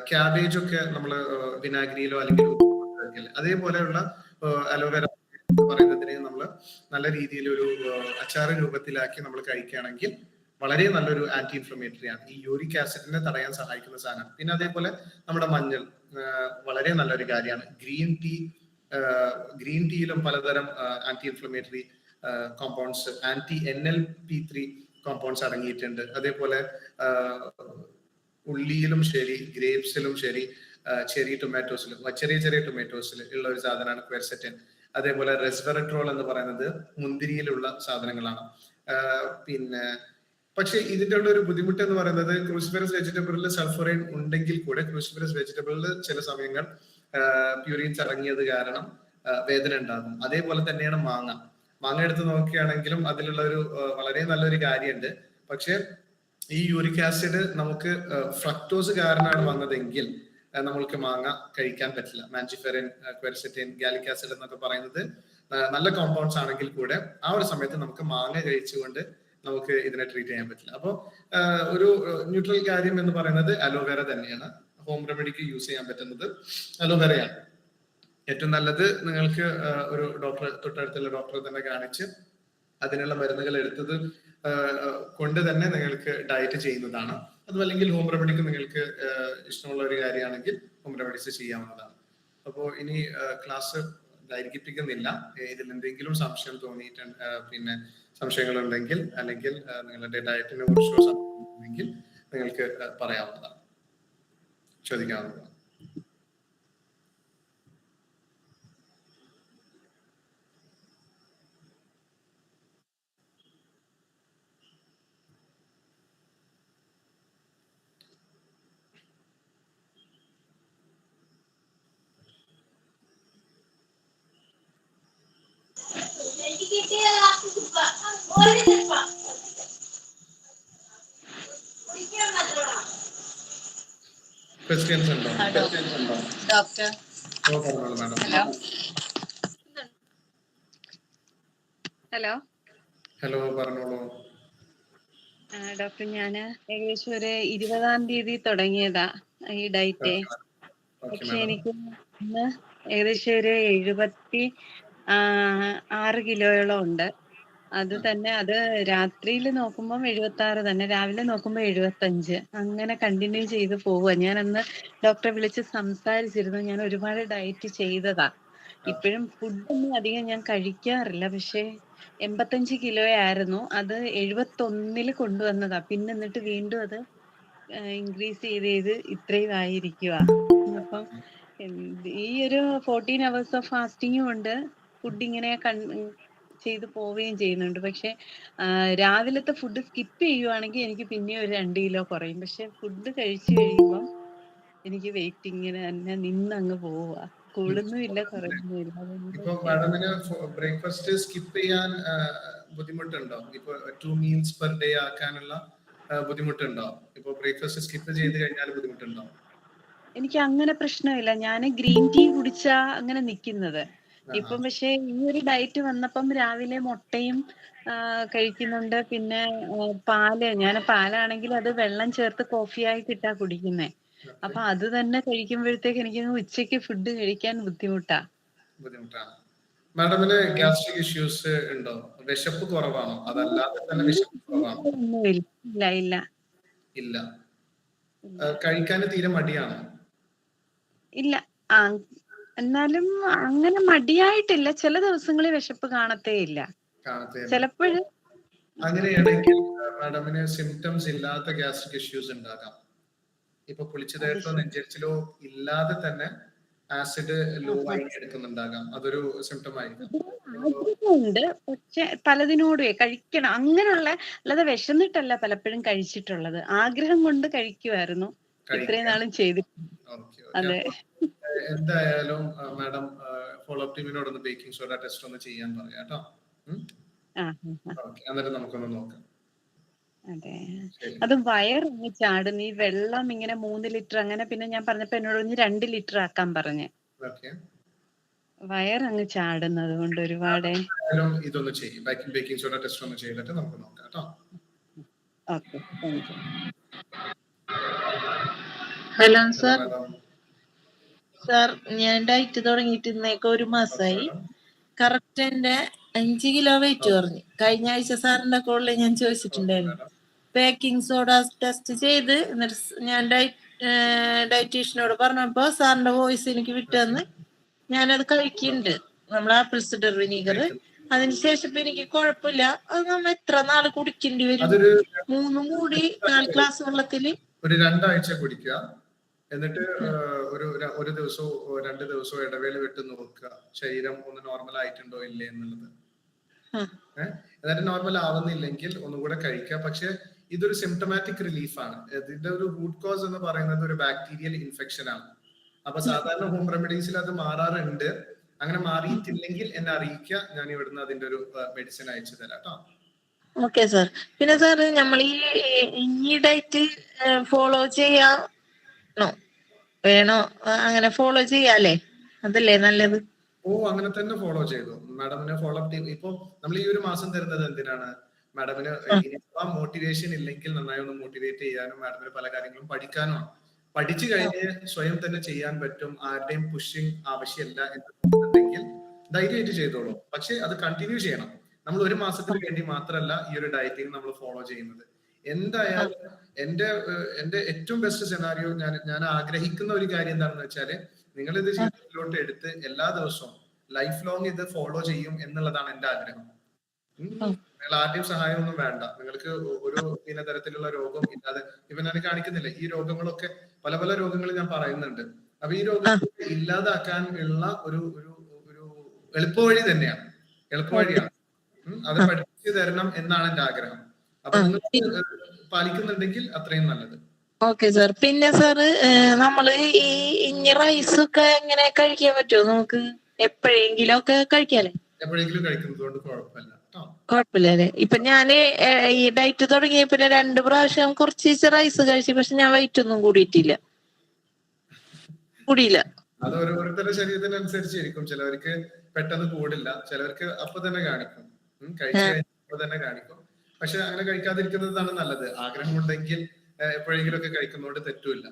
ക്യാബേജ് ഒക്കെ നമ്മൾ വിനാഗിരിയിലോ അല്ലെങ്കിൽ അതേപോലെയുള്ള അലോവേറ പറയുന്നതിനെ നമ്മൾ നല്ല രീതിയിൽ ഒരു അച്ചാർ രൂപത്തിലാക്കി നമ്മൾ കഴിക്കുകയാണെങ്കിൽ വളരെ നല്ലൊരു ആന്റി ഇൻഫ്ലമേറ്ററി ആണ്. ഈ യൂറിക് ആസിഡിനെ തടയാൻ സഹായിക്കുന്ന സാധനം. പിന്നെ അതേപോലെ നമ്മുടെ മഞ്ഞൾ വളരെ നല്ലൊരു കാര്യമാണ്. ഗ്രീൻ ടീയിലും പലതരം anti inflammatory compounds, NLP3 compounds അടങ്ങിയിട്ടുണ്ട്. അതേപോലെ ഉള്ളിയിലും ശരി, ഗ്രേപ്സിലും ശരി, ചെറിയ ടൊമാറ്റോസിലും, ചെറിയ ടൊമാറ്റോസിൽ ഉള്ള ഒരു സാധനമാണ് ക്വെർസെറ്റിൻ. അതേപോലെ റെസ്വെറട്രോൾ എന്ന് പറയുന്നത് മുന്തിരിയിലുള്ള സാധനങ്ങളാണ്. പിന്നെ പക്ഷെ ഇതിന്റെ ഉള്ള ഒരു ബുദ്ധിമുട്ട് എന്ന് പറയുന്നത്, ക്രൂസിഫറസ് വെജിറ്റബിളിൽ സൾഫറൈൻ ഉണ്ടെങ്കിൽ കൂടെ ക്രൂസിഫറസ് വെജിറ്റബിളിൽ ചില സമയങ്ങൾ പ്യൂരിൻസ് ഇറങ്ങിയത് കാരണം വേദന ഉണ്ടാകും. അതേപോലെ തന്നെയാണ് മാങ്ങ എടുത്ത് നോക്കുകയാണെങ്കിലും അതിലുള്ള ഒരു വളരെ നല്ലൊരു കാര്യമുണ്ട്. പക്ഷെ ഈ യൂറിക് ആസിഡ് നമുക്ക് ഫ്രക്ടോസ് കാരണമാണ് വന്നതെങ്കിൽ നമ്മൾക്ക് മാങ്ങ കഴിക്കാൻ പറ്റില്ല. മാഞ്ചിഫെറിൻ, ക്വെർസെറ്റിൻ, ഗാലിക് ആസിഡ് എന്നൊക്കെ പറയുന്നത് നല്ല കോമ്പൗണ്ട്സ് ആണെങ്കിൽ കൂടെ ആ ഒരു സമയത്ത് നമുക്ക് മാങ്ങ കഴിച്ചുകൊണ്ട് നമുക്ക് ഇതിനെ ട്രീറ്റ് ചെയ്യാൻ പറ്റില്ല. അപ്പോൾ ഒരു ന്യൂട്രൽ കാര്യം എന്ന് പറയുന്നത് അലോവേറ തന്നെയാണ്. ഹോം റെമഡിക്ക് യൂസ് ചെയ്യാൻ പറ്റുന്നത് അലോവേറയാണ്. ഏറ്റവും നല്ലത് നിങ്ങൾക്ക് ഒരു തൊട്ടടുത്തുള്ള ഡോക്ടറെ തന്നെ കാണിച്ച് അതിനുള്ള മരുന്നുകൾ എടുത്തത് കൊണ്ട് തന്നെ നിങ്ങൾക്ക് ഡയറ്റ് ചെയ്യുന്നതാണ്. അതുമല്ലെങ്കിൽ ഹോം റെമഡിക്ക് നിങ്ങൾക്ക് ഇഷ്ടമുള്ള ഒരു കാര്യമാണെങ്കിൽ ഹോം റെമഡീസ് ചെയ്യാവുന്നതാണ്. അപ്പോൾ ഇനി ക്ലാസ് ദൈർഘിപ്പിക്കുന്നില്ല. ഇതിൽ എന്തെങ്കിലും സംശയം തോന്നിയിട്ടുണ്ട്, പിന്നെ സംശയങ്ങളുണ്ടെങ്കിൽ അല്ലെങ്കിൽ നിങ്ങളുടെ ഡയറ്റിനെ കുറിച്ചോ സംശയമുണ്ടെങ്കിൽ നിങ്ങൾക്ക് പറയാവുന്നതാണ്, ചോദിക്കാവുന്നതാണ്. ക്വസ്റ്റ്യൻസ് ഉണ്ടോ? ഡോക്ടർ ഹലോ ഹലോ പറഞ്ഞോളൂ. ഡോക്ടർ, ഞാന് ഏകദേശം ഒരു 20-ാം തീയതി തുടങ്ങിയതാ ഈ ഡയറ്റ്. പക്ഷെ എനിക്ക് ഇന്ന് ഏകദേശം ഒരു 76 കിലോയോളം ഉണ്ട്. അത് തന്നെ, അത് രാത്രിയിൽ നോക്കുമ്പോൾ 76 തന്നെ, രാവിലെ നോക്കുമ്പോൾ 75. അങ്ങനെ കണ്ടിന്യൂ ചെയ്ത് പോവുക. ഞാൻ അന്ന് ഡോക്ടറെ വിളിച്ച് സംസാരിച്ചിരുന്നു. ഞാൻ ഒരുപാട് ഡയറ്റ് ചെയ്തതാ. ഇപ്പോഴും ഫുഡൊന്നും അധികം ഞാൻ കഴിക്കാറില്ല. പക്ഷെ 85 കിലോ ആയിരുന്നു, അത് 71 കൊണ്ടുവന്നതാ. പിന്നെ എന്നിട്ട് വീണ്ടും അത് ഇൻക്രീസ് ചെയ്ത് ഇത്രയും ആയിരിക്കുക. അപ്പം ഈ ഒരു 14 hours ഓഫ് ഫാസ്റ്റിംഗും ഉണ്ട്, ഫുഡ് ഇങ്ങനെ ചെയ്ത് പോവുകയും ചെയ്യുന്നുണ്ട്. പക്ഷെ രാവിലത്തെ ഫുഡ് സ്കിപ്പ് ചെയ്യുവാണെങ്കിൽ എനിക്ക് പിന്നെ ഒരു 2 കിലോ കുറയും. പക്ഷെ ഫുഡ് കഴിച്ചു കഴിയുമ്പോൾ എനിക്ക് വെയിറ്റ് ഇങ്ങനെ തന്നെ നിന്നങ്ങ് പോവുക, കൂടുന്നുമില്ല കുറയുന്നുമില്ല. ഇപ്പൊ മാഡമിന് ബ്രേക്ക്ഫാസ്റ്റ് സ്കിപ്പ് ചെയ്യാൻ ബുദ്ധിമുട്ടുണ്ടോ? ഇപ്പൊ 2 meals per day ആക്കാനുള്ള ബുദ്ധിമുട്ടുണ്ടോ? ഇപ്പൊ ബ്രേക്ക്ഫാസ്റ്റ് സ്കിപ്പ് ചെയ്ത് കഴിഞ്ഞാൽ ബുദ്ധിമുട്ടുണ്ടോ? എനിക്ക് അങ്ങനെ പ്രശ്നമില്ല. ഞാൻ ഗ്രീൻ ടീ കുടിച്ചാ അങ്ങനെ നിക്കുന്നത്. ഇപ്പം പക്ഷെ ഈ ഒരു ഡയറ്റ് വന്നപ്പം രാവിലെ മുട്ടയും കഴിക്കുന്നുണ്ട്. പിന്നെ പാല്, ഞാൻ പാലാണെങ്കിൽ അത് വെള്ളം ചേർത്ത് കോഫിയായി ഇട്ടാ കുടിക്കുന്നേ. അപ്പൊ അത് തന്നെ കഴിക്കുമ്പോഴത്തേക്ക് എനിക്ക് ഉച്ചയ്ക്ക് ഫുഡ് കഴിക്കാൻ ബുദ്ധിമുട്ടാണ്. മാഡമിന് ഗ്യാസ്ട്രിക് ഇഷ്യൂസ് ഉണ്ടോ? വിശപ്പ് കുറവാണോ? അതല്ലാതെ തന്നെ വിശപ്പ് കുറവാണോ? ഇല്ല ഇല്ല ഇല്ല. കഴിക്കാൻ തീരെ മടിയാണോ? ഇല്ല. എന്നാലും അങ്ങനെ മടിയായിട്ടില്ല. ചില ദിവസങ്ങളിൽ വിശപ്പ് കാണത്തേ ഇല്ല. ചിലപ്പോഴ് അങ്ങനെയാണെങ്കിൽ മാഡമിന് സിംറ്റംസ് ഇല്ലാത്ത ഗ്യാസ്ട്രിക് ഇഷ്യൂസ് ഉണ്ടാകാം. ഇപ്പൊ പുളിച്ചതേട്ടോ നെഞ്ചരിച്ചിലോ ഇല്ലാതെ തന്നെ ആസിഡ് ലോ ആയി എടുക്കുന്നുണ്ടാകാം. അതൊരു സിംറ്റം ആയിരിക്കും. ആഗ്രഹമുണ്ട്, പക്ഷെ പലതിനോടും കഴിക്കണം അങ്ങനെയുള്ള, അല്ലാതെ വിശന്നിട്ടല്ല പലപ്പോഴും കഴിച്ചിട്ടുള്ളത്. ആഗ്രഹം കൊണ്ട് കഴിക്കുമായിരുന്നു ഇത്രയും നാളും ചെയ്തിട്ടുണ്ട്. അതെ. എന്തായാലും മാഡം ഫോളോ അപ്പ് ടീമിനോടൊന്ന് ബേക്കിംഗ് സോഡ ടെസ്റ്റ് ഒന്ന് ചെയ്യാൻ പറയാം കേട്ടോ. എന്നിട്ട് നമുക്കൊന്ന് നോക്കാം. അതെ, അത് വയറങ്ങ് ചാടുന്നു. ഈ വെള്ളം ഇങ്ങനെ 3 ലിറ്റർ അങ്ങനെ, പിന്നെ ഞാൻ പറഞ്ഞപ്പോ എന്നോട് 2 ലിറ്റർ ആക്കാൻ പറഞ്ഞ്. വയറങ്ങ് ചാടുന്നത് കൊണ്ട് ഒരുപാട്. ഇതൊന്ന് ചെയ്യും, ബേക്കിംഗ് സോഡ ടെസ്റ്റ് ഒന്ന് ചെയ്തിട്ട് നമുക്ക് നോക്കാം കേട്ടോ. Okay, thank U. Hello sir. Sir, ഞാൻ ഡയറ്റ് തുടങ്ങിയിട്ട് ഇന്നേക്ക് 1 മാസമായി. കറക്റ്റ് എന്റെ 5 കിലോ വെയിറ്റ് കുറഞ്ഞു. കഴിഞ്ഞ ആഴ്ച സാറിന്റെ കോളിൽ ഞാൻ ചോദിച്ചിട്ടുണ്ടായിരുന്നു. ബേക്കിംഗ് സോഡ ടെസ്റ്റ് ചെയ്ത് എന്നിട്ട് ഞാൻ ഡയറ്റീഷ്യനോട് പറഞ്ഞപ്പോ സാറിന്റെ വോയിസ് എനിക്ക് വിട്ടുതന്ന് ഞാനത് കഴിക്കുന്നുണ്ട്. നമ്മൾ ആപ്പിൾ സിഡർ വിനീഗർ. അതിനുശേഷം ഇപ്പൊ എനിക്ക് കുഴപ്പമില്ല. അത് നമ്മ എത്ര നാള് കുടിക്കേണ്ടി വരും? 3 മൂടി 4 ഗ്ലാസ് വെള്ളത്തില് ഒരു 2 ആഴ്ച കുടിക്കുക. എന്നിട്ട് ഒരു ദിവസവും 2 ദിവസവും ഇടവേള വിട്ട് നോക്കുക ശരീരം ഒന്ന് നോർമൽ ആയിട്ടുണ്ടോ ഇല്ലേ എന്നുള്ളത്. എന്നിട്ട് നോർമൽ ആവുന്നില്ലെങ്കിൽ ഒന്നുകൂടെ കഴിക്കുക. പക്ഷെ ഇതൊരു സിംറ്റമാറ്റിക് റിലീഫാണ്. ഇതിന്റെ ഒരു റൂട്ട് കോസ് എന്ന് പറയുന്നത് ഒരു ബാക്ടീരിയൽ ഇൻഫെക്ഷൻ ആണ്. അപ്പൊ സാധാരണ ഹോം റെമഡീസിൽ അത് മാറാറുണ്ട്. അങ്ങനെ മാറിയിട്ടില്ലെങ്കിൽ എന്നെ അറിയിക്കുക, ഞാൻ ഇവിടുന്ന് അതിന്റെ ഒരു മെഡിസിൻ അയച്ചു തരാം കേട്ടോ. Okay sir. പിന്നെ സാർ, നമ്മൾ ഈ ഡയറ്റ് ഫോളോ ചെയ്യാനോ വേണോ? അങ്ങനെ ഫോളോ ചെയ്യാല്ലേ, അതല്ലേ നല്ലത്? അങ്ങനെ തന്നെ ഫോളോ ചെയ്തു. മാഡമിനെ ഫോളോ അപ്പ് ചെയ്യും. ഇപ്പൊ നമ്മൾ ഈ ഒരു മാസം തരുന്നത് എന്തിനാണ്? മാഡമിന് മോട്ടിവേഷൻ ഇല്ലെങ്കിൽ നന്നായി ഒന്ന് മോട്ടിവേറ്റ് ചെയ്യാനും മാഡമിന് പല കാര്യങ്ങളും പഠിക്കാനുമാണ്. പഠിച്ചു കഴിഞ്ഞ് സ്വയം തന്നെ ചെയ്യാൻ പറ്റും, ആരുടെയും പുഷിങ് ആവശ്യമില്ല എന്നുണ്ടെങ്കിൽ ധൈര്യമായിട്ട് ചെയ്തോളൂ. പക്ഷെ അത് കണ്ടിന്യൂ ചെയ്യണം. നമ്മൾ 1 മാസത്തിന് വേണ്ടി മാത്രമല്ല ഈ ഒരു ഡയറ്റിംഗ് നമ്മൾ ഫോളോ ചെയ്യുന്നത്. എന്തായാലും എന്റെ ഏറ്റവും ബെസ്റ്റ് സെനാരിയോ, ഞാൻ ആഗ്രഹിക്കുന്ന ഒരു കാര്യം എന്താണെന്ന് വെച്ചാല്, നിങ്ങൾ ഇത് ജീവിതത്തിലോട്ട് എടുത്ത് എല്ലാ ദിവസവും ലൈഫ് ലോങ് ഇത് ഫോളോ ചെയ്യും എന്നുള്ളതാണ് എന്റെ ആഗ്രഹം. നിങ്ങൾ ആരുടെയും സഹായമൊന്നും വേണ്ട. നിങ്ങൾക്ക് ഒരു തരത്തിലുള്ള രോഗം ഇല്ലാതെ, ഇപ്പൊ ഞാൻ കാണിക്കുന്നില്ല ഈ രോഗങ്ങളൊക്കെ, പല പല രോഗങ്ങൾ ഞാൻ പറയുന്നുണ്ട്. അപ്പൊ ഈ രോഗങ്ങൾ ഇല്ലാതാക്കാൻ ഉള്ള ഒരു എളുപ്പവഴി തന്നെയാണ്, എളുപ്പവഴിയാണ്. അത് പഠിപ്പിച്ചു തരണം എന്നാണ് എന്റെ ആഗ്രഹം. അപ്പൊ നിങ്ങൾ പാലിക്കുന്നുണ്ടെങ്കിൽ അത്രയും നല്ലത്. Okay sir. പിന്നെ സാറ്, നമ്മള് ഈ റൈസ് ഒക്കെ എങ്ങനെ കഴിക്കാൻ പറ്റുമോ? നമുക്ക് എപ്പോഴെങ്കിലും ഒക്കെ കഴിക്കാല്ലേ? എപ്പോഴെങ്കിലും കഴിക്കുന്നത് കൊണ്ട് കുഴപ്പമില്ല. കുഴപ്പമില്ലല്ലേ? ഇപ്പൊ ഞാന് ഈ ഡയറ്റ് തുടങ്ങിയ പിന്നെ 2 പ്രാവശ്യം കുറച്ച് റൈസ് കഴിച്ചു. പക്ഷെ ഞാൻ വെയിറ്റ് ഒന്നും കൂടിയിട്ടില്ല. അത് ഓരോരുത്തരുടെ ശരീരത്തിനനുസരിച്ചിരിക്കും. ചിലവർക്ക് പെട്ടെന്ന് കൂടില്ല, ചിലവർക്ക് അപ്പൊ തന്നെ കാണിക്കും, കഴിച്ചു കഴിഞ്ഞപ്പോ തന്നെ കാണിക്കും. പക്ഷെ അങ്ങനെ കഴിക്കാതിരിക്കുന്നതാണ് നല്ലത്. ആഗ്രഹമുണ്ടെങ്കിൽ എപ്പോഴെങ്കിലും ഒക്കെ കഴിക്കുന്നതുകൊണ്ട് തെറ്റുമില്ല.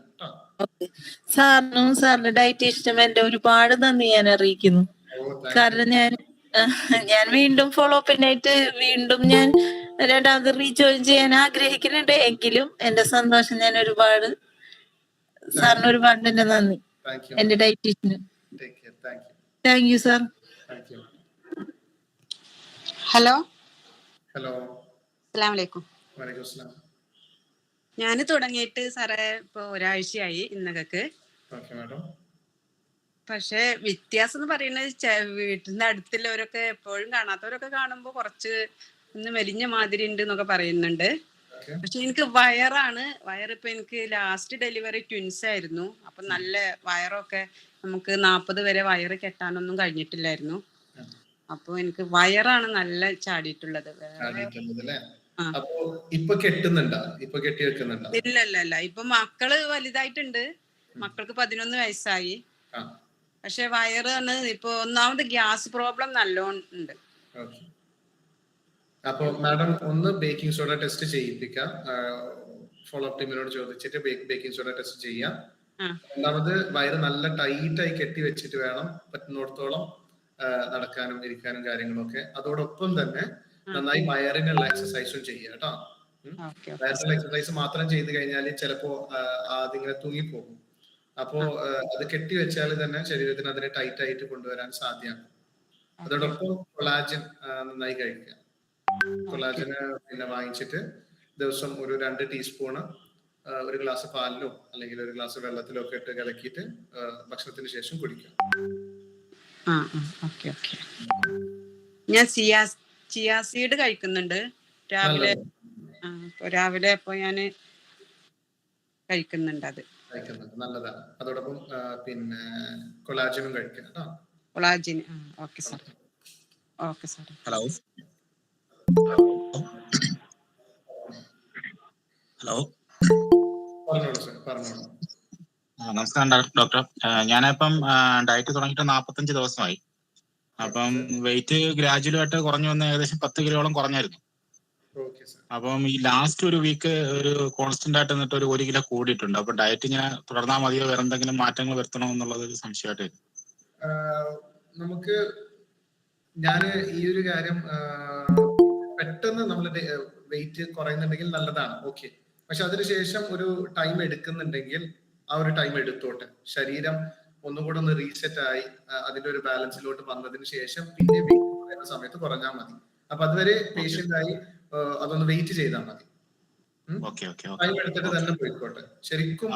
സാറിനും സാറിന്റെ ഡയറ്റീഷ്യനും എന്റെ ഒരുപാട് നന്ദി ഞാൻ അറിയിക്കുന്നു. കാരണം ഞാൻ വീണ്ടും ഫോളോ അപ്പിനായിട്ട് വീണ്ടും ഞാൻ 2ാമത് റീജോയിൻ ചെയ്യാൻ ആഗ്രഹിക്കുന്നുണ്ട്. എങ്കിലും എന്റെ സന്തോഷം ഞാൻ ഒരുപാട്, സാറിന് ഒരുപാട് എന്റെ നന്ദി, എന്റെ ഡയറ്റീഷ്യന്. Thank you sir. ഹലോ, അസ്സലാമു അലൈക്കും. ഞാൻ തുടങ്ങിയിട്ട് സാറേ ഇപ്പൊ 1 ആഴ്ചയായി ഇന്നകക്ക്. പക്ഷെ വ്യത്യാസം എന്ന് പറയുന്നത് വീട്ടിന്റെ അടുത്തുള്ളവരൊക്കെ എപ്പോഴും കാണാത്തവരൊക്കെ കാണുമ്പോ കുറച്ച് ഒന്ന് മെലിഞ്ഞ മാതിരി ഉണ്ട് എന്നൊക്കെ പറയുന്നുണ്ട്. പക്ഷെ എനിക്ക് വയറിപ്പോ എനിക്ക് ലാസ്റ്റ് ഡെലിവറി ട്വിൻസ് ആയിരുന്നു. അപ്പൊ നല്ല വയറൊക്കെ നമുക്ക് 40 വരെ വയറ് കെട്ടാനൊന്നും കഴിഞ്ഞിട്ടില്ലായിരുന്നു. അപ്പൊ എനിക്ക് വയറാണ് നല്ല ചാടിയിട്ടുള്ളത്. ഇല്ല, ഇപ്പൊ മക്കള് വലുതായിട്ടുണ്ട്. മക്കൾക്ക് 11 വയസ്സായി. പക്ഷെ വയറാണ് ഇപ്പൊ ഒന്നാമത് ഗ്യാസ് പ്രോബ്ലം നല്ലോണം ഉണ്ട്. ഓക്കെ. അപ്പൊ മാഡം ഒന്ന് ബേക്കിംഗ് സോഡ ടെസ്റ്റ് ചെയ്യിപ്പിക്കാം. ഫോളോ അപ്പ് ടീമിനോട് ചോദിച്ചിട്ട് ബേക്കിംഗ് സോഡ ടെസ്റ്റ് ചെയ്യാം. രണ്ടാമത് വയറ് നല്ല ടൈറ്റായി കെട്ടി വെച്ചിട്ട് വേണം പറ്റുന്നിടത്തോളം നടക്കാനും ഇരിക്കാനും കാര്യങ്ങളൊക്കെ. അതോടൊപ്പം തന്നെ നന്നായി വയറിനുള്ള എക്സസൈസും ചെയ്യുക കേട്ടോ. വയറിനുള്ള എക്സസൈസ് മാത്രം ചെയ്ത് കഴിഞ്ഞാൽ ചിലപ്പോ അതിങ്ങനെ തൂങ്ങിപ്പോകും. അപ്പോ അത് കെട്ടി വെച്ചാൽ തന്നെ ശരീരത്തിന് അതിനെ ടൈറ്റ് ആയിട്ട് കൊണ്ടുവരാൻ സാധ്യമാണ്. അതോടൊപ്പം കൊളാജൻ നന്നായി കഴിക്കുക. കൊളാജന് പിന്നെ വാങ്ങിച്ചിട്ട് ദിവസം ഒരു 2 ടീസ്പൂണ് ഒരു ഗ്ലാസ് പാലിലോ അല്ലെങ്കിൽ ഒരു ഗ്ലാസ് വെള്ളത്തിലോ ഒക്കെ ഇട്ട് കലക്കിയിട്ട് ഭക്ഷണത്തിന് ശേഷം കുടിക്കുക. ഞാൻ ചിയാ സീഡ് കഴിക്കുന്നുണ്ട് രാവിലെ. രാവിലെ ഇപ്പൊ ഞാന് കഴിക്കുന്നുണ്ട്. അത് കഴിക്കുന്നുണ്ട്, നല്ലതാണ്. അതോടൊപ്പം പിന്നെ കൊളാജനും കഴിക്കുക. Collagen. Okay sir. Okay sir. Hello hello പറഞ്ഞോളൂ സാർ, പറഞ്ഞോളൂ. നമസ്കാരം ഡോക്ടർ. ഞാനിപ്പം ഡയറ്റ് തുടങ്ങിയിട്ട് 45 ദിവസമായി. അപ്പം വെയിറ്റ് ഗ്രാജുവലായിട്ട് കുറഞ്ഞു വന്ന് ഏകദേശം 10 കിലോളം കുറഞ്ഞായിരുന്നു. അപ്പം ഈ ലാസ്റ്റ് ഒരു വീക്ക് ഒരു കോൺസ്റ്റന്റ് ആയിട്ട് നിന്നിട്ട് ഒരു 1 കിലോ കൂടിയിട്ടുണ്ട്. അപ്പൊ ഡയറ്റ് ഇങ്ങനെ തുടർന്നാൽ മതിയോ, വേറെ എന്തെങ്കിലും മാറ്റങ്ങൾ വരുത്തണോ എന്നുള്ളത് ഒരു സംശയമായിട്ട്. നമുക്ക് ഞാൻ ഈ ഒരു കാര്യം പെട്ടെന്ന് നമ്മൾ വെയിറ്റ് കുറയുന്നുണ്ടെങ്കിൽ നല്ലതാണ്, ഓക്കെ. പക്ഷെ അതിനുശേഷം ഒരു ടൈം എടുക്കുന്നുണ്ടെങ്കിൽ ആ ഒരു ടൈം എടുത്തോട്ടെ. ശരീരം ഒന്നുകൂടെ ഒന്ന് റീസെറ്റ് ആയി അതിന്റെ ഒരു ബാലൻസിലോട്ട് വന്നതിന് ശേഷം പിന്നെ വെയിറ്റ് കുറയുന്ന സമയത്ത് കുറഞ്ഞാൽ മതി. അപ്പൊ അതുവരെ പേഷ്യന്റ് ആയി അതൊന്ന് വെയിറ്റ് ചെയ്താൽ മതി. ടൈം എടുത്തിട്ട് തന്നെ പോയിക്കോട്ടെ. ശരിക്കും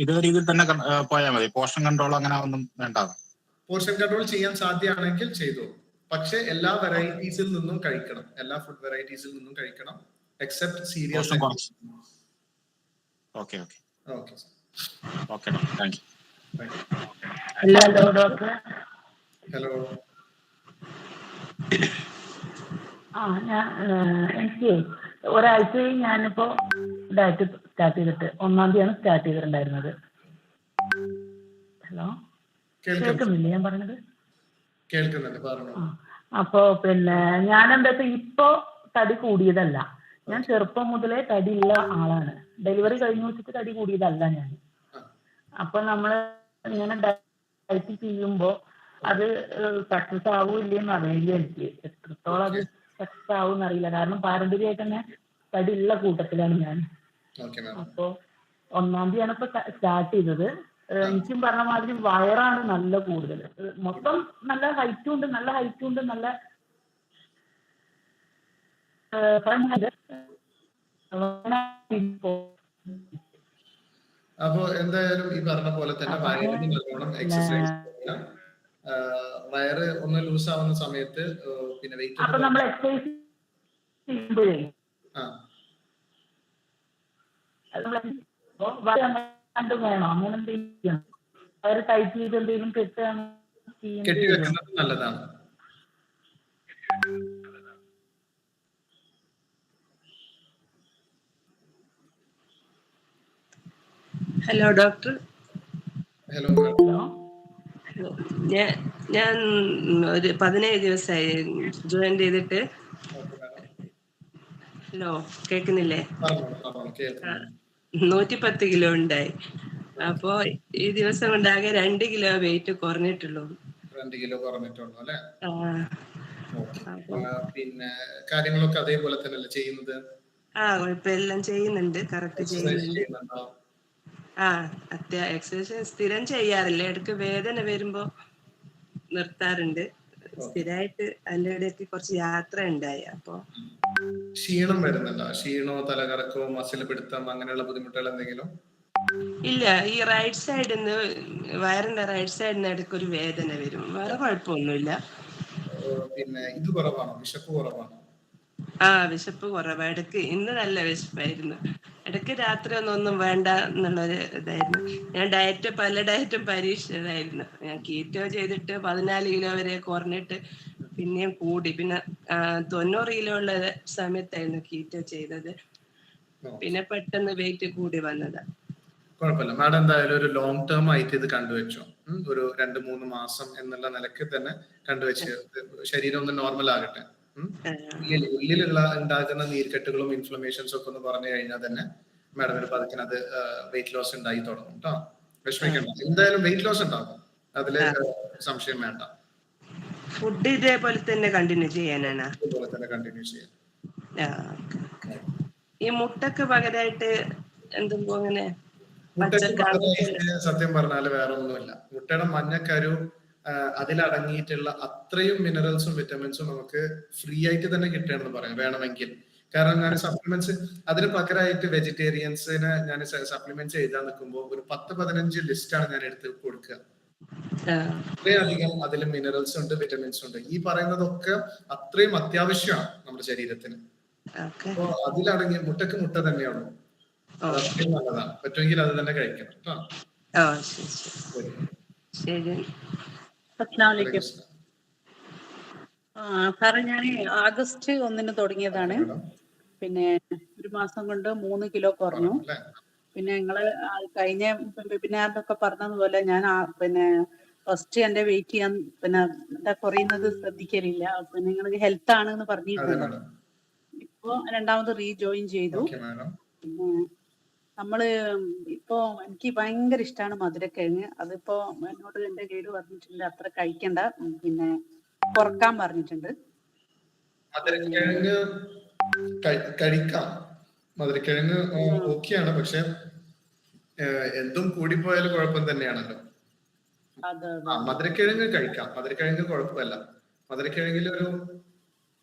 ഇതേ രീതിയിൽ തന്നെ പോയാൽ മതി. പോർഷൻ കൺട്രോൾ അങ്ങനെ ഒന്നും വേണ്ട. പോർഷൻ കൺട്രോൾ ചെയ്യാൻ സാധ്യമാണെങ്കിൽ ചെയ്തോ. പക്ഷെ എല്ലാ വെറൈറ്റീസിൽ നിന്നും കഴിക്കണം, എല്ലാ ഫുഡ് വെറൈറ്റീസിൽ നിന്നും കഴിക്കണം, except serious. Okay okay okay okay doctor, thank U. Hello doctor. Hello. എനിക്ക് ഒരാഴ്ചയായി ഞാനിപ്പോ ഡയറ്റ് സ്റ്റാർട്ട് ചെയ്തിട്ട് 1-ാം തീയതിയാണ് സ്റ്റാർട്ട് ചെയ്തിട്ടുണ്ടായിരുന്നത്. ഹലോ, കേൾക്കുന്നില്ലേ ഞാൻ പറഞ്ഞത്? അപ്പോ പിന്നെ ഞാനെന്താ ഇപ്പൊ തടി കൂടിയതല്ല. ഞാൻ ചെറുപ്പം മുതലേ തടിയുള്ള ആളാണ്. ഡെലിവറി കഴിഞ്ഞു വെച്ചിട്ട് തടി കൂടിയതല്ല ഞാൻ. അപ്പൊ നമ്മള് ഇങ്ങനെ ഡയറ്റ് ചെയ്യുമ്പോ അത് സക്സസ് ആവൂല്ലെന്ന് അറിയില്ല. എനിക്ക് എത്രത്തോളം അത് സക്സസ് ആവും അറിയില്ല. കാരണം പാരമ്പര്യമായിട്ട് തന്നെ തടിയുള്ള കൂട്ടത്തിലാണ് ഞാൻ. അപ്പൊ 1-ാം തീയതിയാണ് ഇപ്പൊ സ്റ്റാർട്ട് ചെയ്തത്. എനിക്കും പറഞ്ഞ മാതിരി വയറാണ് നല്ല കൂടുതൽ. മൊത്തം നല്ല ഹൈറ്റും ഉണ്ട്, നല്ല അപ്പൊ എന്തായാലും ഈ പറഞ്ഞ പോലെ തന്നെ വയറിന് നല്ലോണം എക്സസൈസ് ചെയ്യാം. വയറ് ഒന്ന് ലൂസ് ആവുന്ന സമയത്ത് പിന്നെ വെയിറ്റ് വേണോ അങ്ങനെ എന്തെങ്കിലും വയറ് ടൈറ്റ് ചെയ്ത് എന്തെങ്കിലും കെട്ടി വെക്കുന്നത് നല്ലതാണ്. Hello doctor. ഹലോ. ഞാൻ ഒരു 17 ദിവസമായി ജോയിൻ ചെയ്തിട്ട്. ഹലോ, കേൾക്കുന്നില്ലേ? 110 കിലോ ഉണ്ടായി. അപ്പോ ഈ ദിവസം കൊണ്ടാകെ 2 കിലോ വെയിറ്റ് കുറഞ്ഞിട്ടുള്ളൂ. 2 കിലോ കുറഞ്ഞിട്ടുള്ളൂ അല്ലേ? പിന്നെ കാര്യങ്ങളൊക്കെ അതേപോലെ തന്നെയല്ലേ ചെയ്യുന്നത്? കുഴപ്പമെല്ലാം ചെയ്യുന്നുണ്ട്, കറക്റ്റ് ചെയ്യുന്നുണ്ട്. എക്സസൈസ് സ്ഥിരം ചെയ്യാറില്ല. ഇടയ്ക്ക് വേദന വരുമ്പോ നിർത്താറുണ്ട്. സ്ഥിരമായിട്ട് അതിന്റെ ഇടയ്ക്ക് കുറച്ച് യാത്ര ഉണ്ടായി. അപ്പൊ ക്ഷീണം വരുന്നുണ്ടോ? ക്ഷീണോ, തലകറക്കോ, മസിൽ പിടുത്തം അങ്ങനെയുള്ള ബുദ്ധിമുട്ടുകൾ എന്തെങ്കിലും? ഇല്ല. ഈ റൈറ്റ് സൈഡിൽ നിന്ന്, വയറിന്റെ റൈറ്റ് സൈഡിൽ നിന്ന് ഇടയ്ക്ക് ഒരു വേദന വരും. വേറെ കുഴപ്പമൊന്നുമില്ല. പിന്നെ ഇത് കുറവാണോ? വിശപ്പ് കുറവാണോ? വിശപ്പ് കുറവാ. ഇടയ്ക്ക് ഇന്ന് നല്ല വിശപ്പായിരുന്നു. ഇടയ്ക്ക് രാത്രി ഒന്നും വേണ്ട എന്നുള്ളൊരു ഇതായിരുന്നു. ഞാൻ പല ഡയറ്റും പരീക്ഷിച്ചതായിരുന്നു. ഞാൻ കീറ്റോ ചെയ്തിട്ട് 14 കിലോ വരെ കുറഞ്ഞിട്ട് പിന്നെയും കൂടി. പിന്നെ 90 കിലോ ഉള്ള സമയത്തായിരുന്നു കീറ്റോ ചെയ്തത്. പിന്നെ പെട്ടെന്ന് വെയിറ്റ് കൂടി വന്നതാ. കുഴപ്പമില്ല മാഡം, എന്തായാലും ഒരു ലോങ് ടേം ആയിട്ട് ഇത് കണ്ടുവെച്ചോ. ഒരു 2-3 മാസം എന്നുള്ള നിലയ്ക്ക് തന്നെ കണ്ടുവച്ച് ശരീരം ഒന്ന് നോർമൽ ആകട്ടെ. ഉള്ളിലുള്ള ഉണ്ടാകുന്ന നീർക്കെട്ടുകളും ഇൻഫ്ലമേഷൻസും ഒക്കെ ഒന്ന് പറഞ്ഞു കഴിഞ്ഞാൽ തന്നെ മാഡത്തിന് പതുക്കിനത് വെയിറ്റ് ലോസ് ഉണ്ടായി തുടങ്ങും കേട്ടോ. വിഷമിക്കണ്ട, എന്തായാലും വെയിറ്റ് ലോസ് ഉണ്ടാകും, അതില് സംശയം വേണ്ട. ഫുഡ് ഇതേപോലെ തന്നെ കണ്ടിന്യൂ ചെയ്യാനാണ്. ഇതുപോലെ തന്നെ കണ്ടിന്യൂ ചെയ്യാം. ഈ മുട്ടക്ക് പകരമായിട്ട് എന്തെങ്കിലും അങ്ങനെ സത്യം പറഞ്ഞാല് വേറെ ഒന്നുമില്ല. മുട്ടയുടെ മഞ്ഞക്കരു അതിലടങ്ങിയിട്ടുള്ള അത്രയും മിനറൽസും വിറ്റമിൻസും നമുക്ക് ഫ്രീ ആയിട്ട് തന്നെ കിട്ടുകയാണെന്ന് പറയാം വേണമെങ്കിൽ. കാരണം ഞാൻ സപ്ലിമെന്റ്സ് അതിന് പകരമായിട്ട് വെജിറ്റേറിയൻസിന് ഞാൻ സപ്ലിമെന്റ്സ് എഴുതാൻ നിൽക്കുമ്പോൾ ഒരു 10-15 ലിസ്റ്റാണ് ഞാൻ എടുത്ത് കൊടുക്കുക. അത്രയധികം അതിൽ മിനറൽസ് ഉണ്ട്, വിറ്റമിൻസ് ഉണ്ട്. ഈ പറയുന്നതൊക്കെ അത്രയും അത്യാവശ്യമാണ് നമ്മുടെ ശരീരത്തിന്. അപ്പൊ അതിലടങ്ങിയ മുട്ടക്ക് മുട്ട തന്നെയാണ്, അത്രയും നല്ലതാണ്. പറ്റുമെങ്കിൽ അത് തന്നെ കഴിക്കണം കേട്ടോ. സാറേ, ഞാൻ ആഗസ്റ്റ് 1 തുടങ്ങിയതാണ്. പിന്നെ ഒരു മാസം കൊണ്ട് 3 കിലോ കുറഞ്ഞു. പിന്നെ നിങ്ങള് കഴിഞ്ഞ പിന്നെ അതൊക്കെ പറഞ്ഞതുപോലെ ഞാൻ പിന്നെ ഫസ്റ്റ് എന്റെ വെയിറ്റ് ചെയ്യാൻ പിന്നെ എന്താ കുറയുന്നത് ശ്രദ്ധിക്കലില്ല. പിന്നെ നിങ്ങൾ ഹെൽത്ത് ആണെന്ന് പറഞ്ഞിരുന്നല്ലോ. ഇപ്പൊ രണ്ടാമത് റീജോയിൻ ചെയ്തു. പിന്നെ നമ്മള് ഇപ്പൊ എനിക്ക് ഭയങ്കര ഇഷ്ടമാണ് മധുരക്കിഴങ്ങ്. അതിപ്പോ എന്നോട് എന്റെ ഗൈഡ് പറഞ്ഞിട്ടുണ്ട് അത്ര കഴിക്കണ്ട, പിന്നെ കുറക്കാൻ പറഞ്ഞിട്ടുണ്ട്. മധുരക്കിഴങ്ങ് കഴിക്കാം, മധുരക്കിഴങ്ങ് ഓക്കെയാണ്. പക്ഷെ എന്തും കൂടിപ്പോയാലും കുഴപ്പം തന്നെയാണല്ലോ. മധുരക്കിഴങ്ങ് കഴിക്കാം, മധുരക്കിഴങ്ങ് കുഴപ്പമില്ല. മധുരക്കിഴങ്ങിൽ ഒരു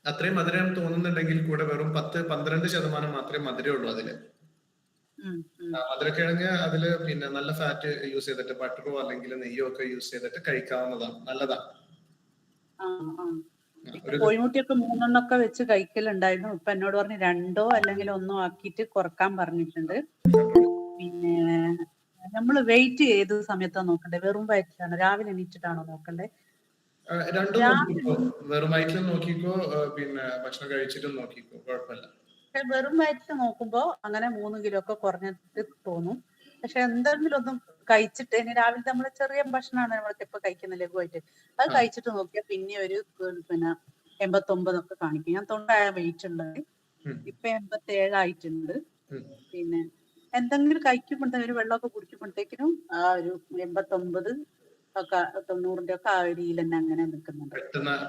അത്രയും മധുരം തോന്നുന്നുണ്ടെങ്കിൽ കൂടെ വെറും 10-12% മാത്രമേ മധുരം ഉള്ളൂ അതില്. മധുരക്കിഴങ്ങ് അതില് പിന്നെ നല്ല ഫാറ്റ് യൂസ് ചെയ്തിട്ട് ബട്ടറോ അല്ലെങ്കിൽ നെയ്യോ ഒക്കെ യൂസ് ചെയ്തിട്ട് കഴിക്കാവുന്നതാണ്, നല്ലതാണ്. കോഴിമുട്ടിയൊക്കെ 3 വെച്ച് കഴിക്കലുണ്ടായിരുന്നു. ഇപ്പൊ എന്നോട് പറഞ്ഞ് 2 അല്ലെങ്കിൽ 1 ആക്കിയിട്ട് കുറക്കാൻ പറഞ്ഞിട്ടുണ്ട്. പിന്നെ നമ്മള് വെയിറ്റ് ഏത് സമയത്താ നോക്കണ്ടേ? വെറും വയറ്റിലാണോ, രാവിലെ എണീറ്റിട്ടാണോ നോക്കണ്ടേ? രണ്ടും നോക്കിക്കോ, വെറും വയറ്റിലും നോക്കിക്കോ, പിന്നെ ഭക്ഷണം കഴിച്ചിട്ടും നോക്കിക്കോ, കുഴപ്പമില്ല. വെറും വയറ്റിൽ നോക്കുമ്പോ അങ്ങനെ 3 കിലോ ഒക്കെ കുറഞ്ഞിട്ട് തോന്നും. പക്ഷെ എന്തെങ്കിലും ഒന്നും കഴിച്ചിട്ട് ഇനി രാവിലെ നമ്മള് ചെറിയ ഭക്ഷണമാണ് നമ്മൾക്ക് ഇപ്പൊ കഴിക്കുന്ന ലഘുവായിട്ട്, അത് കഴിച്ചിട്ട് നോക്കിയാൽ പിന്നെ ഒരു പിന്നെ 89 ഒക്കെ കാണിക്കും. ഞാൻ 90 വെയിറ്റ് ഉണ്ട്, ഇപ്പൊ 87 ആയിട്ടുണ്ട്. പിന്നെ എന്തെങ്കിലും കഴിക്കുമ്പോഴത്തെ ഒരു വെള്ളമൊക്കെ കുടിക്കുമ്പോഴത്തേക്കിനും ആ ഒരു 89 ഒക്കെ 90 ഒക്കെ ആ ഒരു തന്നെ അങ്ങനെ നിൽക്കുന്നുണ്ട്.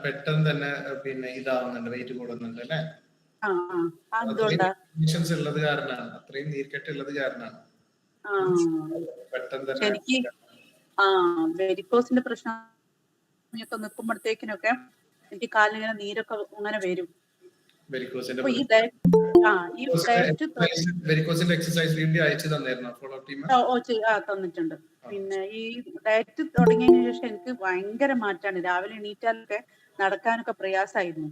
പെട്ടെന്ന് തന്നെ പിന്നെ ഇതാവുന്നുണ്ട്, വെയിറ്റ് കൂടുന്നുണ്ട് അല്ലേ? ഉള്ളത് കാരണമാണ്, അത്രയും നീർക്കെട്ടുള്ളത് കാരണമാണ്. എനിക്ക് വെരിക്കോസിന്റെ പ്രശ്നം നിൽക്കുമ്പോഴത്തേക്കിനൊക്കെ എനിക്ക് കാലിങ്ങനെ നീരൊക്കെ അങ്ങനെ വരും. തന്നിട്ടുണ്ട്. പിന്നെ ഈ ഡയറ്റ് തുടങ്ങിയതിനു ശേഷം എനിക്ക് ഭയങ്കര മാറ്റാണ്. രാവിലെ എണീറ്റാലൊക്കെ നടക്കാനൊക്കെ പ്രയാസമായിരുന്നു.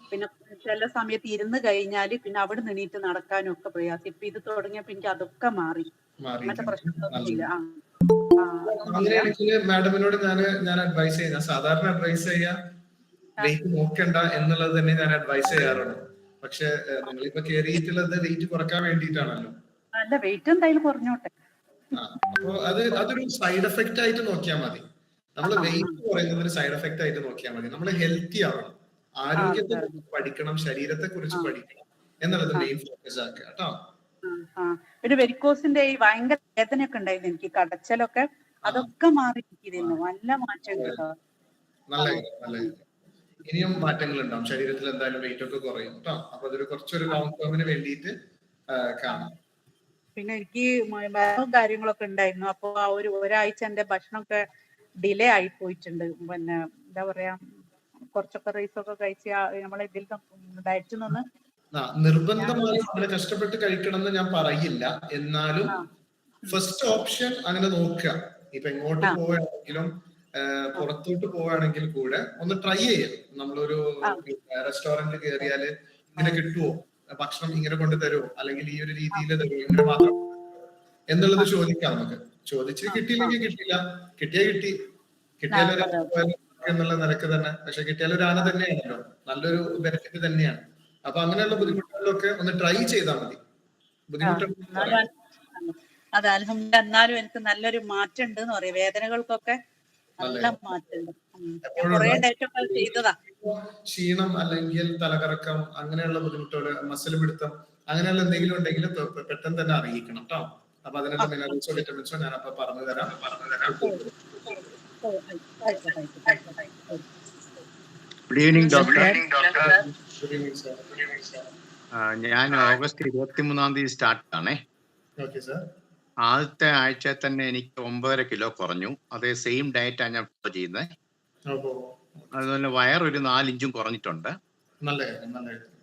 പിന്നെ ചില സമയത്ത് ഇരുന്ന് കഴിഞ്ഞാല് പിന്നെ അവിടെ എണീറ്റ് നടക്കാനും ഒക്കെ പ്രയാസം. ഇപ്പൊ ഇത് തുടങ്ങിയപ്പോ എനിക്ക് അതൊക്കെ മാറി, അങ്ങനത്തെ പ്രശ്നങ്ങളൊന്നുമില്ല. അങ്ങനെയാണെങ്കിൽ മാഡമിനോട് ഞാൻ അഡ്വൈസ് ചെയ്യാം, സാധാരണ അഡ്വൈസ് ചെയ്യാം വെയിറ്റ് നോക്കണ്ട എന്നുള്ളത് തന്നെ ഞാൻ അഡ്വൈസ് ചെയ്യാറുണ്ട്. പക്ഷെ നിങ്ങളിപ്പോ കയറിയിട്ടുള്ളത് വെയിറ്റ് കുറക്കാൻ വേണ്ടിയിട്ടാണല്ലോ. അല്ല, വെയിറ്റ് എന്തായാലും കുറഞ്ഞോട്ടെ. അപ്പൊ അതൊരു സൈഡ് എഫക്റ്റ് ആയിട്ട് നോക്കിയാൽ മതി. നമ്മൾ വെയിറ്റ് കുറയുന്നതിന് സൈഡ് എഫക്റ്റ് ആയിട്ട് നോക്കിയാൽ മതി. നമ്മൾ ഹെൽത്തി ആവണം, ആരോഗ്യത്തെ കുറിച്ച് പഠിക്കണം, ശരീരത്തെ കുറിച്ച് പഠിക്കണം എന്നുള്ളത് മെയിൻ ഫോക്കസ് ആക്കുക കേട്ടോ. ഒരു വെരിക്കോസിന്റെ ഈ ഭയങ്കര വേദനയൊക്കെ ഉണ്ടായിരുന്നു എനിക്ക്, കടച്ചലൊക്കെ, അതൊക്കെ മാറി ഇരിക്കുന്നു. നല്ല മാറ്റം കേട്ടോ. നല്ല ഇനിയും മാറ്റങ്ങൾ ഉണ്ടാവും ശരീരത്തിൽ, എന്തായാലും വെയിറ്റ് ഒക്കെ കുറയും കേട്ടോ. അപ്പൊ അതൊരു കുറച്ചൊരു ലോങ് ടേമിന് വേണ്ടിയിട്ട് കാണാം. പിന്നെ എനിക്ക് കാര്യങ്ങളൊക്കെ ഉണ്ടായിരുന്നു. അപ്പൊ ആ ഒരാഴ്ച എന്റെ ഭക്ഷണമൊക്കെ ഡിലേ ആയി പോയിട്ടുണ്ട്. പിന്നെ എന്താ പറയാ, കുറച്ചൊക്കെ റൈസൊക്കെ കഴിച്ച് നമ്മളെ ഇതിൽ ഡയറ്റിൽ നിന്ന് നിർബന്ധമായി അങ്ങനെ കഷ്ടപ്പെട്ട് കഴിക്കണം എന്ന് ഞാൻ പറയില്ല. എന്നാലും ഫസ്റ്റ് ഓപ്ഷൻ അങ്ങനെ നോക്കുക. ഇപ്പൊ എങ്ങോട്ട് പോവുകയാണെങ്കിലും പുറത്തോട്ട് പോവുകയാണെങ്കിൽ കൂടെ ഒന്ന് ട്രൈ ചെയ്യാം. നമ്മളൊരു റെസ്റ്റോറന്റ് കയറിയാല് ഇങ്ങനെ കിട്ടുമോ, ഭക്ഷണം ഇങ്ങനെ കൊണ്ട് തരുമോ, അല്ലെങ്കിൽ ഈ ഒരു രീതിയിൽ തരുമോ, ഇങ്ങനെ മാത്രം എന്നുള്ളത് ചോദിക്കാം നമുക്ക്. ചോദിച്ച് കിട്ടിയില്ലെങ്കിൽ കിട്ടില്ല, കിട്ടിയാ കിട്ടി, കിട്ടിയാൽ എന്നുള്ള നിലക്ക് തന്നെ. പക്ഷെ കിട്ടിയാൽ ഒരു ആന തന്നെയാണല്ലോ, നല്ലൊരു ബെനിഫിറ്റ് തന്നെയാണ്. അപ്പൊ അങ്ങനെയുള്ള ബുദ്ധിമുട്ടുകളിലൊക്കെ ഒന്ന് ട്രൈ ചെയ്താൽ മതി. അത് അൽഹംദുലില്ലാ എന്നാലും എനിക്ക് നല്ലൊരു മാറ്റം ഉണ്ട് എന്ന് പറയാം. വേദനകൾക്കൊക്കെ നല്ല മാറ്റമുണ്ട്. ഞാൻ കുറേ ഡയറ്റ് ഒക്കെ ചെയ്തതാ. ക്ഷീണം അല്ലെങ്കിൽ തലകറക്കം അങ്ങനെയുള്ള ബുദ്ധിമുട്ടുകൾ, മസിൽ പിടുത്തം അങ്ങനെയുള്ള എന്തെങ്കിലും ഉണ്ടെങ്കിൽ പെട്ടെന്ന് തന്നെ അറിയിക്കണം കേട്ടോ. അപ്പൊ അതിനുള്ള മിനറൽസോ വിറ്റമിൻസോ ഞാൻ അപ്പൊ പറഞ്ഞു തരാം. Good evening doctor. Good evening sir. ഞാൻ ഓഗസ്റ്റ് 23 സ്റ്റാർട്ട് ആണേ. Okay sir. ആദ്യത്തെ ആഴ്ച തന്നെ എനിക്ക് 9.5 കിലോ കുറഞ്ഞു. അതേ സെയിം ഡയറ്റാണ് ഞാൻ ഫോളോ ചെയ്യുന്നത്. അതുപോലെ വയർ ഒരു 4 ഇഞ്ചും കുറഞ്ഞിട്ടുണ്ട്.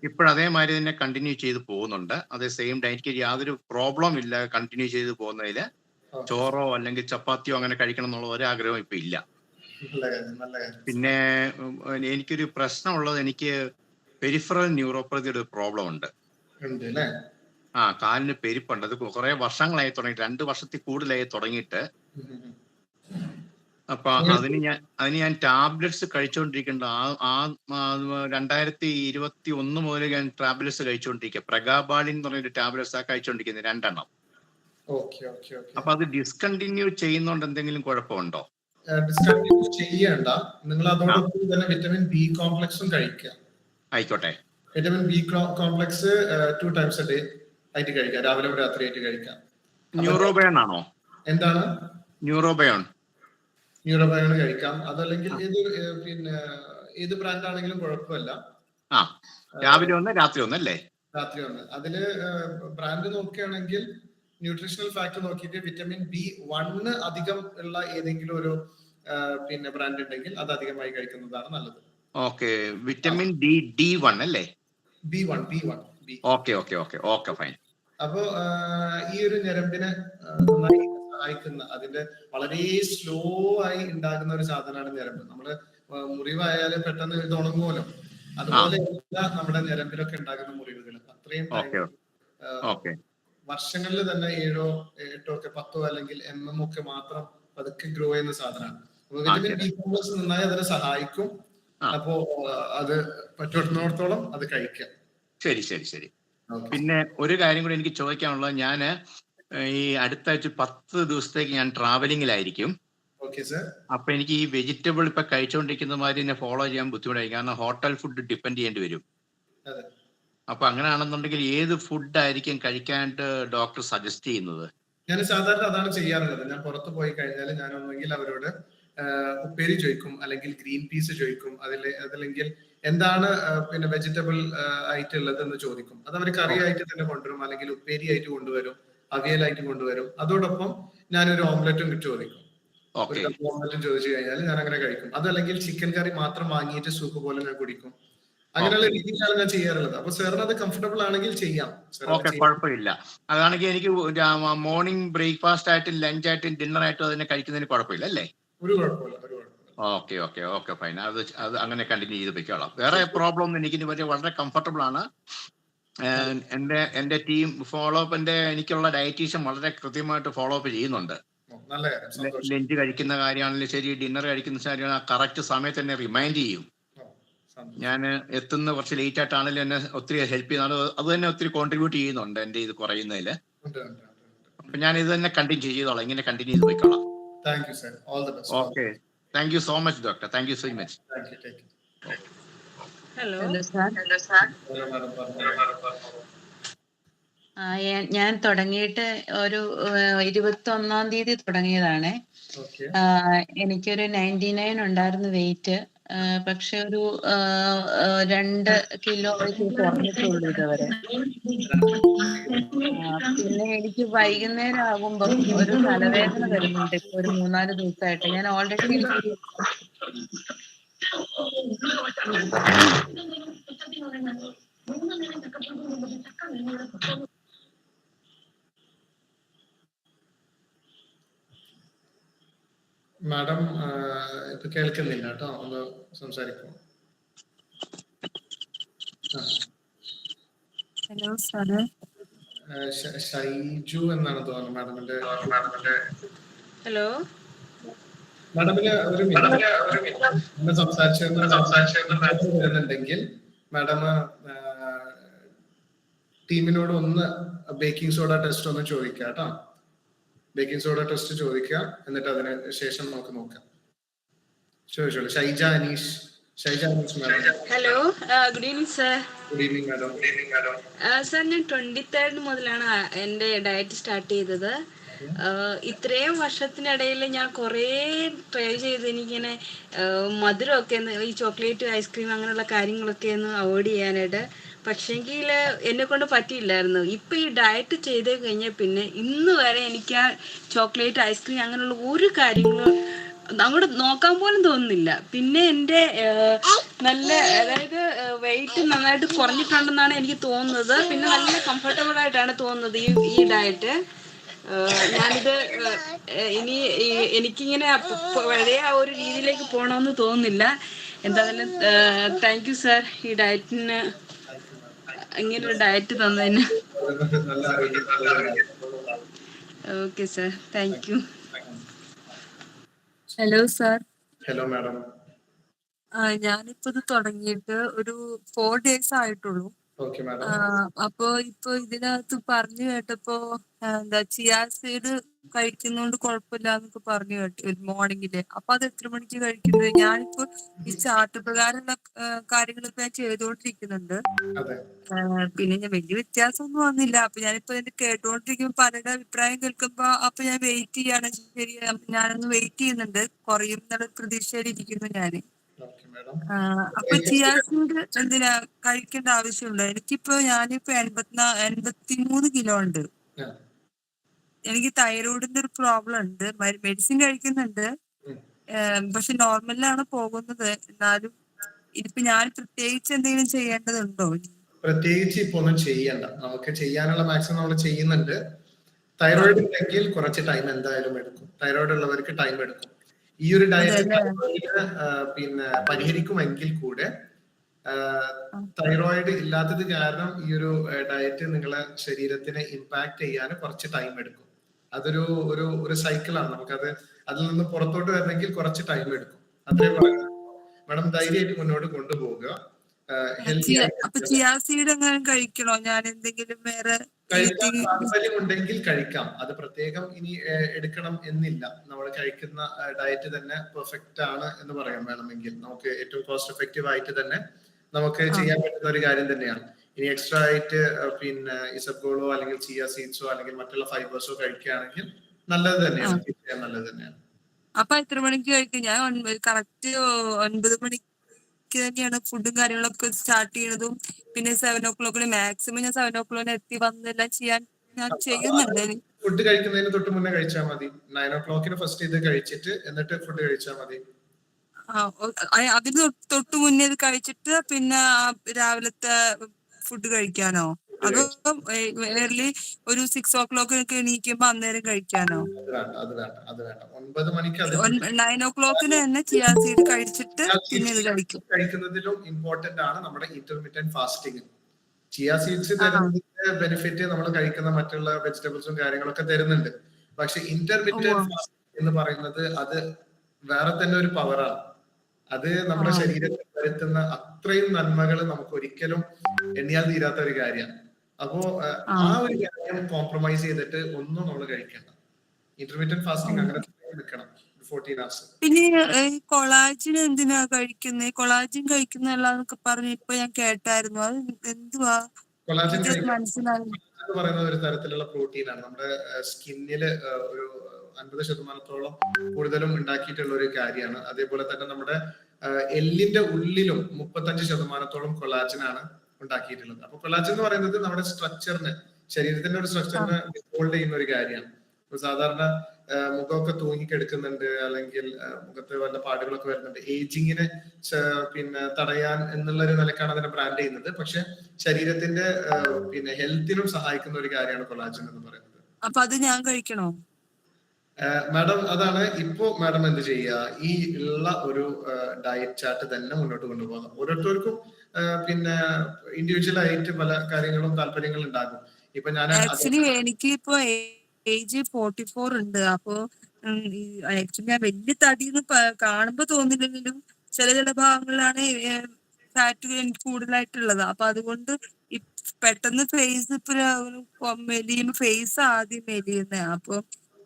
ഇപ്പോഴതേമാതിരി തന്നെ കണ്ടിന്യൂ ചെയ്ത് പോകുന്നുണ്ട്. അതേ സെയിം ഡയറ്റ് യാതൊരു പ്രോബ്ലം ഇല്ല. കണ്ടിന്യൂ ചെയ്ത് പോകുന്നതിൽ ചോറോ അല്ലെങ്കിൽ ചപ്പാത്തിയോ അങ്ങനെ കഴിക്കണം എന്നുള്ള ഒരാഗ്രഹം ഇപ്പൊ ഇല്ല. പിന്നെ എനിക്കൊരു പ്രശ്നമുള്ളത്, എനിക്ക് പെരിഫറൽ ന്യൂറോപ്പതിയുടെ ഒരു പ്രോബ്ലം ഉണ്ട്. കാലിന് പെരിപ്പുണ്ട്. അത് കുറെ വർഷങ്ങളായി തുടങ്ങിയിട്ട്, 2 വർഷത്തിൽ കൂടുതലായി തുടങ്ങിയിട്ട്. അപ്പൊ അതിന് ഞാൻ ടാബ്ലറ്റ്സ് കഴിച്ചുകൊണ്ടിരിക്കേണ്ട 2021 മുതൽ ഞാൻ ടാബ്ലറ്റ്സ് കഴിച്ചുകൊണ്ടിരിക്കുക. പ്രഗാബാലിൻ എന്ന് പറഞ്ഞൊരു ടാബ്ലറ്റ്സ് കഴിച്ചുകൊണ്ടിരിക്കുന്നത് 2 എണ്ണം. അപ്പൊ അത് ഡിസ്കണ്ടിന്യൂ ചെയ്യുന്നോണ്ട് എന്തെങ്കിലും കുഴപ്പമുണ്ടോ? ഡിസ്കണ്ടിന്യൂ ചെയ്യണ്ട. നിങ്ങൾ അതോടൊപ്പം തന്നെ വിറ്റമിൻ ബി കോംപ്ലക്സും കഴിക്കുക. ആയിക്കോട്ടെ. Vitamin B complex 2 times A day ആയിട്ട് കഴിക്കാം. രാവിലെ രാത്രി ആയിട്ട് കഴിക്കാം. ന്യൂറോബയോൺ ആണോ? എന്താണ് ന്യൂറോബയോൺ? ന്യൂറോബയോൺ കഴിക്കാം. അതല്ലെങ്കിൽ ഏത് ബ്രാൻഡ് ആണെങ്കിലും കുഴപ്പമില്ല. രാവിലെ ഒന്ന് രാത്രി ഒന്നല്ലേ? രാത്രി ഒന്ന്. അതില് ബ്രാൻഡ് നോക്കുകയാണെങ്കിൽ ന്യൂട്രീഷണൽ ഫാക്ട് നോക്കിയിട്ട് വിറ്റമിൻ B1 അധികം ഉള്ള ഏതെങ്കിലും ഒരു ബ്രാൻഡ് ഉണ്ടെങ്കിൽ അത് അധികമായി കഴിക്കുന്നതാണ് നല്ലത്. ഓക്കെ. വിറ്റമിൻ D1 അല്ലേ? B1. Okay fine. അപ്പോ ഈ ഒരു ഞരമ്പിനെ നന്നായി സഹായിക്കുന്ന, അതിന്റെ വളരെ സ്ലോ ആയി ഉണ്ടാകുന്ന ഒരു സാധനമാണ് ഞരമ്പ്. നമ്മള് മുറിവായാലും പെട്ടെന്ന് ഇത് ഉണങ്ങുമല്ലോ, അതുപോലെ നമ്മുടെ ഞരമ്പിലൊക്കെ ഉണ്ടാകുന്ന മുറിവുകൾ അത്രയും വർഷങ്ങളിൽ തന്നെ 7, 8, 10 അല്ലെങ്കിൽ mm ഒക്കെ മാത്രം പതുക്കെ ഗ്രോ ചെയ്യുന്ന സാധനമാണ്. അപ്പൊ വിറ്റമിൻ ബി കോംപ്ലക്സ് നന്നായി അതിനെ സഹായിക്കും. അപ്പോ അത് പറ്റുന്നിടത്തോളം അത് കഴിക്കാം. ശരി. പിന്നെ ഒരു കാര്യം കൂടി എനിക്ക് ചോദിക്കാനുള്ളത്, ഞാന് ഈ അടുത്ത ആഴ്ച 10 ദിവസത്തേക്ക് ഞാൻ ട്രാവലിംഗിലായിരിക്കും. അപ്പൊ എനിക്ക് ഈ വെജിറ്റബിൾ ഇപ്പൊ കഴിച്ചുകൊണ്ടിരിക്കുന്ന മാതിരി എന്നെ ഫോളോ ചെയ്യാൻ ബുദ്ധിമുട്ടായിരിക്കും. കാരണം ഹോട്ടൽ ഫുഡ് ഡിപ്പെൻഡ് ചെയ്യേണ്ടി വരും. അപ്പൊ അങ്ങനെയാണെന്നുണ്ടെങ്കിൽ ഏത് ഫുഡ് ആയിരിക്കും കഴിക്കാനായിട്ട് ഡോക്ടർ സജസ്റ്റ് ചെയ്യുന്നത്? ഞാൻ സാധാരണ അതാണ് ചെയ്യാറുള്ളത്. ഞാൻ പുറത്ത് പോയി കഴിഞ്ഞാൽ ഞാൻ ഒന്നെങ്കിൽ അവരോട് ഉപ്പേരി ചോദിക്കും, അല്ലെങ്കിൽ ഗ്രീൻ പീസ് ചോദിക്കും, അതല്ലെങ്കിൽ എന്താണ് വെജിറ്റബിൾ ആയിട്ടുള്ളത് എന്ന് ചോദിക്കും. അത് അവർ കറി ആയിട്ട് തന്നെ കൊണ്ടുവരും, അല്ലെങ്കിൽ ഉപ്പേരി ആയിട്ട് കൊണ്ടുവരും, അവിയലായിട്ട് കൊണ്ടുവരും. അതോടൊപ്പം ഞാനൊരു ഓംലെറ്റും ചോദിക്കും. ഓംലെറ്റും ചോദിച്ചു കഴിഞ്ഞാൽ ഞാൻ അങ്ങനെ കഴിക്കും. അതല്ലെങ്കിൽ ചിക്കൻ കറി മാത്രം വാങ്ങിയിട്ട് സൂപ്പ് പോലെ ഞാൻ കുടിക്കും. അങ്ങനെയുള്ള രീതിയിലാണ് ഞാൻ ചെയ്യാറുള്ളത്. അപ്പൊ സാറിന് അത് കംഫർട്ടബിൾ ആണെങ്കിൽ ചെയ്യാം. കുഴപ്പമില്ല. അതാണെങ്കിൽ എനിക്ക് മോർണിംഗ് ബ്രേക്ക്ഫാസ്റ്റ് ആയിട്ടും ലഞ്ച് ആയിട്ടും ഡിന്നർ ആയിട്ടും അതിനെ കഴിക്കുന്നതിന് കുഴപ്പമില്ല അല്ലേ? ഒരു കുഴപ്പമില്ല. Okay fine. അത് അങ്ങനെ കണ്ടിന്യൂ ചെയ്ത് വെക്കോളാം. വേറെ പ്രോബ്ലം ഒന്നും എനിക്ക് വളരെ കംഫർട്ടബിൾ ആണ്. എന്റെ ടീം ഫോളോ അപ്പ്, എനിക്കുള്ള ഡയറ്റീഷ്യൻ വളരെ കൃത്യമായിട്ട് ഫോളോ അപ്പ് ചെയ്യുന്നുണ്ട്. ലഞ്ച് കഴിക്കുന്ന കാര്യമാണെങ്കിലും ശരി, ഡിന്നർ കഴിക്കുന്ന കാര്യമാണെങ്കിലും കറക്റ്റ് സമയത്ത് തന്നെ റിമൈൻഡ് ചെയ്യും. ഞാൻ എത്തുന്ന കുറച്ച് ലേറ്റ് ആയിട്ടാണെങ്കിലും എന്നെ ഒത്തിരി ഹെൽപ്പ് ചെയ്യുന്നുണ്ട്. അത് തന്നെ ഒത്തിരി കോൺട്രിബ്യൂട്ട് ചെയ്യുന്നുണ്ട് എന്റെ ഇത് കുറയുന്നതിൽ. അപ്പൊ ഞാൻ ഇത് തന്നെ കണ്ടിന്യൂ ചെയ്തോളാം. ഇങ്ങനെ കണ്ടിന്യൂ ചെയ്ത് പോയിക്കോളാം. Okay. Thank you so much doctor. Thank you so much. Hello. ഞാൻ തുടങ്ങിയിട്ട് ഒരു 21 തീയതി തുടങ്ങിയതാണ്. എനിക്കൊരു 99 ഉണ്ടായിരുന്നു വെയിറ്റ്. പക്ഷെ ഒരു 2 കിലോ കുറഞ്ഞിട്ടുള്ളൂ ഇതുവരെ. പിന്നെ എനിക്ക് വൈകുന്നേരം ആകുമ്പോൾ ഒരു തലവേദന വരുന്നുണ്ട്. ഇപ്പൊ ഒരു 3-4 ദിവസമായിട്ട്. ഞാൻ ഓൾറെഡി മാഡം ഇത് കേൾക്കുന്നില്ല കേട്ടോ, ഒന്ന് സംസാരിക്കും. Hello sir. ഷൈജു എന്നാണ് തോന്നുന്നു മാഡമിന്റെ. ഹലോ മാഡമിന് ഒരു സംസാരിച്ചിരുന്നുണ്ടെങ്കിൽ മാഡം ടീമിനോട് ഒന്ന് ബേക്കിംഗ് സോഡ ടെസ്റ്റ് ഒന്ന് ചോദിക്കാം കേട്ടോ. ബേക്കിംഗ് സോഡ ടെസ്റ്റ് ചോദിക്കുക, എന്നിട്ട് അതിന് ശേഷം നമുക്ക് നോക്കാം. ചോദിച്ചോളൂ. Shaija Aneesh madam. Hello, good evening sir. Good evening madam. Sir, ഞാൻ 23rd മുതലാണ് എൻ്റെ ഡയറ്റ് സ്റ്റാർട്ട് ചെയ്തത്. ഇത്രയും വർഷത്തിനിടയിൽ ഞാൻ കുറേ ട്രൈ ചെയ്ത് എനിക്കിങ്ങനെ മധുരമൊക്കെ ഈ ചോക്ലേറ്റ്, ഐസ്ക്രീം അങ്ങനെയുള്ള കാര്യങ്ങളൊക്കെ ഒന്ന് അവോയ്ഡ് ചെയ്യാനായിട്ട്. പക്ഷേങ്കിൽ എന്നെ കൊണ്ട് പറ്റിയില്ലായിരുന്നു. ഇപ്പം ഈ ഡയറ്റ് ചെയ്ത് കഴിഞ്ഞാൽ പിന്നെ ഇന്ന് വരെ എനിക്ക് ആ ചോക്ലേറ്റ്, ഐസ്ക്രീം അങ്ങനെയുള്ള ഒരു കാര്യങ്ങളും അങ്ങോട്ട് നോക്കാൻ പോലും തോന്നുന്നില്ല. പിന്നെ എൻ്റെ നല്ല, അതായത് വെയിറ്റ് നന്നായിട്ട് കുറഞ്ഞിട്ടുണ്ടെന്നാണ് എനിക്ക് തോന്നുന്നത്. പിന്നെ നല്ല കംഫർട്ടബിൾ ആയിട്ടാണ് തോന്നുന്നത് ഈ ഡയറ്റ്. ഞാനിത് ഇനി എനിക്കിങ്ങനെ പഴയ ആ ഒരു രീതിയിലേക്ക് പോകണമെന്ന് തോന്നുന്നില്ല. എന്തായാലും താങ്ക് യു സർ, ഈ ഡയറ്റിന് ഇങ്ങനൊരു ഡയറ്റ് തന്നതിന്. Okay sir, thank you. Hello sir. Hello madam. ഞാനിപ്പോ ഇത് തുടങ്ങിയിട്ട് ഒരു 4 days ആയിട്ടുള്ളൂ. അപ്പൊ ഇപ്പൊ ഇതിനകത്ത് പറഞ്ഞു കേട്ടപ്പോ എന്താ ചിയാ സീഡ് കഴിക്കുന്നോണ്ട് കുഴപ്പമില്ല എന്നൊക്കെ പറഞ്ഞു കേട്ടു മോർണിംഗില്. അപ്പൊ അത് എത്ര മണിക്ക് കഴിക്കുന്നത്? ഞാനിപ്പോ ഈ ചാർട്ട് പ്രകാരമുള്ള കാര്യങ്ങളൊക്കെ ഞാൻ ചെയ്തുകൊണ്ടിരിക്കുന്നുണ്ട്. പിന്നെ ഞാൻ വലിയ വ്യത്യാസമൊന്നും വന്നില്ല. അപ്പൊ ഞാനിപ്പോ ഇതിന്റെ കേട്ടുകൊണ്ടിരിക്കുമ്പോ പലരുടെ അഭിപ്രായം കേൾക്കുമ്പോ അപ്പൊ ഞാൻ വെയിറ്റ് ചെയ്യാണ്. ശരി, ഞാനൊന്ന് വെയിറ്റ് ചെയ്യുന്നുണ്ട്, കുറയും എന്നുള്ള പ്രതീക്ഷയിലിരിക്കുന്നു ഞാന്. അപ്പൊ ചിയാ സീഡ് എന്തിനാ കഴിക്കേണ്ട ആവശ്യമുണ്ടോ? ഞാനിപ്പോ 83 കിലോ ഉണ്ട്. എനിക്ക് തൈറോയിഡിന്റെ ഒരു പ്രോബ്ലം ഉണ്ട്. മെഡിസിൻ കഴിക്കുന്നുണ്ട്, പക്ഷെ നോർമലിലാണ് പോകുന്നത്. എന്നാലും ഇതിപ്പോ ഞാൻ പ്രത്യേകിച്ച് എന്തെങ്കിലും ചെയ്യേണ്ടതുണ്ടോ? പ്രത്യേകിച്ച് ഇപ്പൊ ഒന്നും ചെയ്യണ്ട. നമുക്ക് ചെയ്യാനുള്ള മാക്സിമം നമ്മൾ ചെയ്യുന്നുണ്ട്. തൈറോയിഡ് ഉണ്ടെങ്കിൽ കുറച്ച് ടൈം എന്തായാലും എടുക്കും. തൈറോയിഡ് ഉള്ളവർക്ക് ടൈം എടുക്കും. ഈ ഒരു ഡയറ്റ് പിന്നെ പരിഹരിക്കുമെങ്കിൽ കൂടെ തൈറോയിഡ് ഇല്ലാത്തത് കാരണം ഈ ഒരു ഡയറ്റ് നിങ്ങളെ ശരീരത്തിനെ ഇമ്പാക്ട് ചെയ്യാൻ കുറച്ച് ടൈം എടുക്കും. അതൊരു ഒരു ഒരു സൈക്കിളാണ്. നമുക്കത് അതിൽ നിന്ന് പുറത്തോട്ട് വരണമെങ്കിൽ കുറച്ച് ടൈം എടുക്കും. അത്രയും പറയുന്നത്. മാഡം ധൈര്യമായിട്ട് മുന്നോട്ട് കൊണ്ടുപോവുക. കഴിക്കണോ? ഞാൻ എന്തെങ്കിലും വേറെ താല്പര്യമുണ്ടെങ്കിൽ കഴിക്കാം. അത് പ്രത്യേകം ഇനി എടുക്കണം എന്നില്ല. നമ്മൾ കഴിക്കുന്ന ഡയറ്റ് തന്നെ പെർഫെക്റ്റ് ആണ് എന്ന് പറയാൻ വേണമെങ്കിൽ നമുക്ക് ഏറ്റവും കോസ്റ്റ് എഫക്റ്റീവ് ആയിട്ട് തന്നെ നമുക്ക് ചെയ്യാൻ പറ്റുന്ന ഒരു കാര്യം തന്നെയാണ്. ഇനി എക്സ്ട്രാ ആയിട്ട് പിന്നെ ഇസബ്ഗോളോ അല്ലെങ്കിൽ ചിയ സീഡ്സോ അല്ലെങ്കിൽ മറ്റുള്ള ഫൈബേഴ്സോ കഴിക്കുകയാണെങ്കിൽ നല്ലത് തന്നെയാണ്. നല്ലത് തന്നെയാണ്. അപ്പൊ എത്ര മണിക്ക് കഴിക്കും? ഞാൻ കറക്റ്റ് 9 മണിക്ക് തന്നെയാണ് ഫുഡും കാര്യങ്ങളൊക്കെ സ്റ്റാർട്ട് ചെയ്യുന്നതും. പിന്നെ 7 o'clock മാക്സിമം ഞാൻ 7 o'clock എത്തി വന്നെല്ലാം ചെയ്യാൻ ഞാൻ ചെയ്യുന്നുണ്ട്. ഫുഡ് കഴിക്കുന്നതിന് തൊട്ട് മുന്നേ കഴിച്ചാൽ മതി. 9 o'clock ഫസ്റ്റ് ഇത് കഴിച്ചിട്ട് എന്നിട്ട് ഫുഡ് കഴിച്ചാൽ മതി. അതിന് തൊട്ട് മുന്നേ ഇത് കഴിച്ചിട്ട് പിന്നെ രാവിലത്തെ ഫുഡ് കഴിക്കാനോ? അതോ ഏർലി ഒരു 6 o'clock എണീക്കുമ്പോ അന്നേരം കഴിക്കാനോ? 9 മണിക്ക് 9 o'clock തന്നെ ചിയാ സീഡ് കഴിച്ചിട്ട് പിന്നെ ഇത് കഴിക്കും. കഴിക്കുന്നതിലും ഇമ്പോർട്ടന്റ് ആണ് നമ്മുടെ ഇന്റർമിറ്റന്റ് ഫാസ്റ്റിംഗ്. ചിയാ സീഡ്സ് തരുന്നതിന്റെ ബെനിഫിറ്റ് നമ്മൾ കഴിക്കുന്ന മറ്റുള്ള വെജിറ്റബിൾസും കാര്യങ്ങളൊക്കെ തരുന്നുണ്ട്. പക്ഷെ ഇന്റർമിറ്റന്റ് ഫാസ്റ്റിംഗ് എന്ന് പറയുന്നത് അത് വേറെ തന്നെ ഒരു പവറാണ്. അത് നമ്മുടെ ശരീരത്തിൽ വരുത്തുന്ന അത്രയും നന്മകൾ നമുക്ക് ഒരിക്കലും എണ്ണിയാൽ തീരാത്ത ഒരു കാര്യമാണ്. അപ്പോ ആ ഒരു കാര്യം കോംപ്രമൈസ് ചെയ്തിട്ട് ഒന്നും നമ്മൾ കഴിക്കണ്ട. ഇന്റർമീഡിയറ്റ് ഫാസ്റ്റിംഗ് അങ്ങനെ നിൽക്കണം 14 hours. പിന്നെ കൊളാജിൻ എന്തിനാ കഴിക്കുന്നത്? കൊളാജിൻ കഴിക്കുന്നതൊക്കെ പറഞ്ഞ് ഇപ്പൊ ഞാൻ കേട്ടായിരുന്നു. അത് എന്തുവാ? കൊളാജിൻ എന്ന് പറയുന്നത് ഒരു തരത്തിലുള്ള പ്രോട്ടീൻ ആണ്. നമ്മുടെ സ്കിന്നില് ഒരു 50% കൂടുതലും ഉണ്ടാക്കിയിട്ടുള്ള ഒരു കാര്യമാണ്. അതേപോലെ തന്നെ നമ്മുടെ എല്ലിന്റെ ഉള്ളിലും 35% കൊളാജിനാണ് ഉണ്ടാക്കിയിട്ടുള്ളത്. അപ്പൊ കൊളാജിൻ എന്ന് പറയുന്നത് നമ്മുടെ സ്ട്രക്ചറിന്, ശരീരത്തിന്റെ ഒരു സ്ട്രക്ചറിനെ ഹോൾഡ് ചെയ്യുന്ന ഒരു കാര്യമാണ്. സാധാരണ മുഖമൊക്കെ തൂങ്ങിക്കെടുക്കുന്നുണ്ട്, അല്ലെങ്കിൽ മുഖത്ത് വല്ല പാടുകളൊക്കെ വരുന്നുണ്ട്. ഏജിങ്ങിനെ പിന്നെ തടയാൻ എന്നുള്ള ഒരു നിലക്കാണ് അതിനെ ബ്രാൻഡ് ചെയ്യുന്നത്. പക്ഷെ ശരീരത്തിന്റെ പിന്നെ ഹെൽത്തിനും സഹായിക്കുന്ന ഒരു കാര്യമാണ് കൊളാജൻ എന്ന് പറയുന്നത്. അപ്പൊ അത് ഞാൻ കഴിക്കണോ? മാഡം അതാണ് ഇപ്പോ മാഡം എന്ത് ചെയ്യുക, ഈ ഉള്ള ഒരു ഡയറ്റ് ചാർട്ട് തന്നെ മുന്നോട്ട് കൊണ്ടുപോകുന്നത്. ഓരോരുത്തർക്കും പിന്നെ ഇൻഡിവിജ്വൽ ആയിട്ട് പല കാര്യങ്ങളും താല്പര്യങ്ങളും ഉണ്ടാകും. ഇപ്പൊ ഞാൻ ആക്ച്വലി എനിക്കിപ്പോ ഏജ് 44 ഉണ്ട്. അപ്പൊ ആക്ച്വലി ഞാൻ വലിയ തടിന്ന് കാണുമ്പോ തോന്നില്ലെങ്കിലും ചില ഭാഗങ്ങളിലാണ് ഫാറ്റ് എനിക്ക് കൂടുതലായിട്ടുള്ളത്. അപ്പൊ അതുകൊണ്ട് പെട്ടെന്ന് ഫേസ് ഇപ്പൊ മെലിയുമ്പോ ഫേസ് ആദ്യം മെലിയുന്ന. അപ്പൊ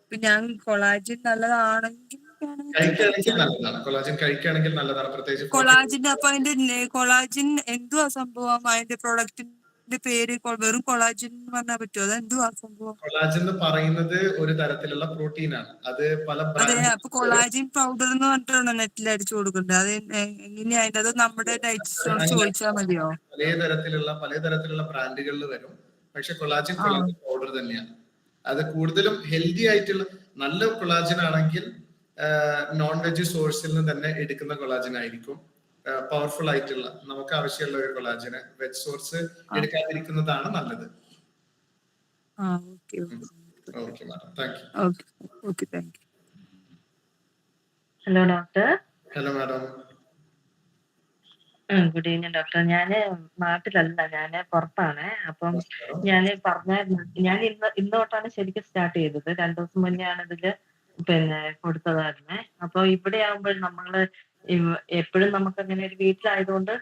ഇപ്പൊ ഞാൻ കൊളാജിൻ നല്ലതാണെങ്കിൽ കഴിക്കുകയാണെങ്കിൽ നല്ലതാണ്. പ്രത്യേകിച്ച് കൊളാജിന്റെ അപ്പൊ അതിന്റെ കൊളാജിൻ എന്തുവാ സംഭവം? അതിന്റെ പ്രൊഡക്റ്റിന്റെ പേര് വെറും കൊളാജിൻ എന്ന് പറഞ്ഞാൽ പറ്റുമോ? അത് എന്തുവാ സംഭവം? കൊളാജിൻ എന്ന് പറയുന്നത് ഒരു തരത്തിലുള്ള പ്രോട്ടീൻ ആണ്. അത് പല അതെ, അപ്പൊ കൊളാജിൻ പൗഡർ എന്ന് പറഞ്ഞിട്ടാണ് നെറ്റിൽ അടിച്ചു കൊടുക്കുന്നത്. അത് എങ്ങനെയാ? അത് നമ്മുടെ ഡയറ്റിസ്റ്റോട് ചോദിച്ചാൽ മതിയോ? പല തരത്തിലുള്ള ബ്രാൻഡുകളിൽ വരും. പക്ഷെ കൊളാജിൻ പൗഡർ തന്നെയാണ്. അത് കൂടുതലും ഹെൽത്തി ആയിട്ടുള്ള നല്ല കൊളാജിൻ ആണെങ്കിൽ നോൺ വെജ് സോഴ്സിൽ നിന്ന് തന്നെ എടുക്കുന്ന കൊളാജിൻ ആയിരിക്കും പവർഫുൾ ആയിട്ടുള്ള. നമുക്ക് ആവശ്യമുള്ള ഒരു കൊളാജിന് വെജ് സോഴ്സ് എടുക്കാതിരിക്കുന്നതാണ് നല്ലത്. Hello doctor. Hello madam. Good evening doctor. ഞാന് നാട്ടിലല്ല, ഞാന് പുറത്താണ്. അപ്പം ഞാന് പറഞ്ഞായിരുന്നു, ഞാൻ ഇന്ന് തൊട്ടാണ് ശരിക്കും സ്റ്റാർട്ട് ചെയ്തത്. 2 ദിവസം മുന്നേ ആണ് ഇതില് കൊടുത്തതായിരുന്നേ. അപ്പൊ ഇവിടെ ആകുമ്പോൾ നമ്മള് എപ്പോഴും നമുക്ക് അങ്ങനെ ഒരു വീട്ടിലായതുകൊണ്ട്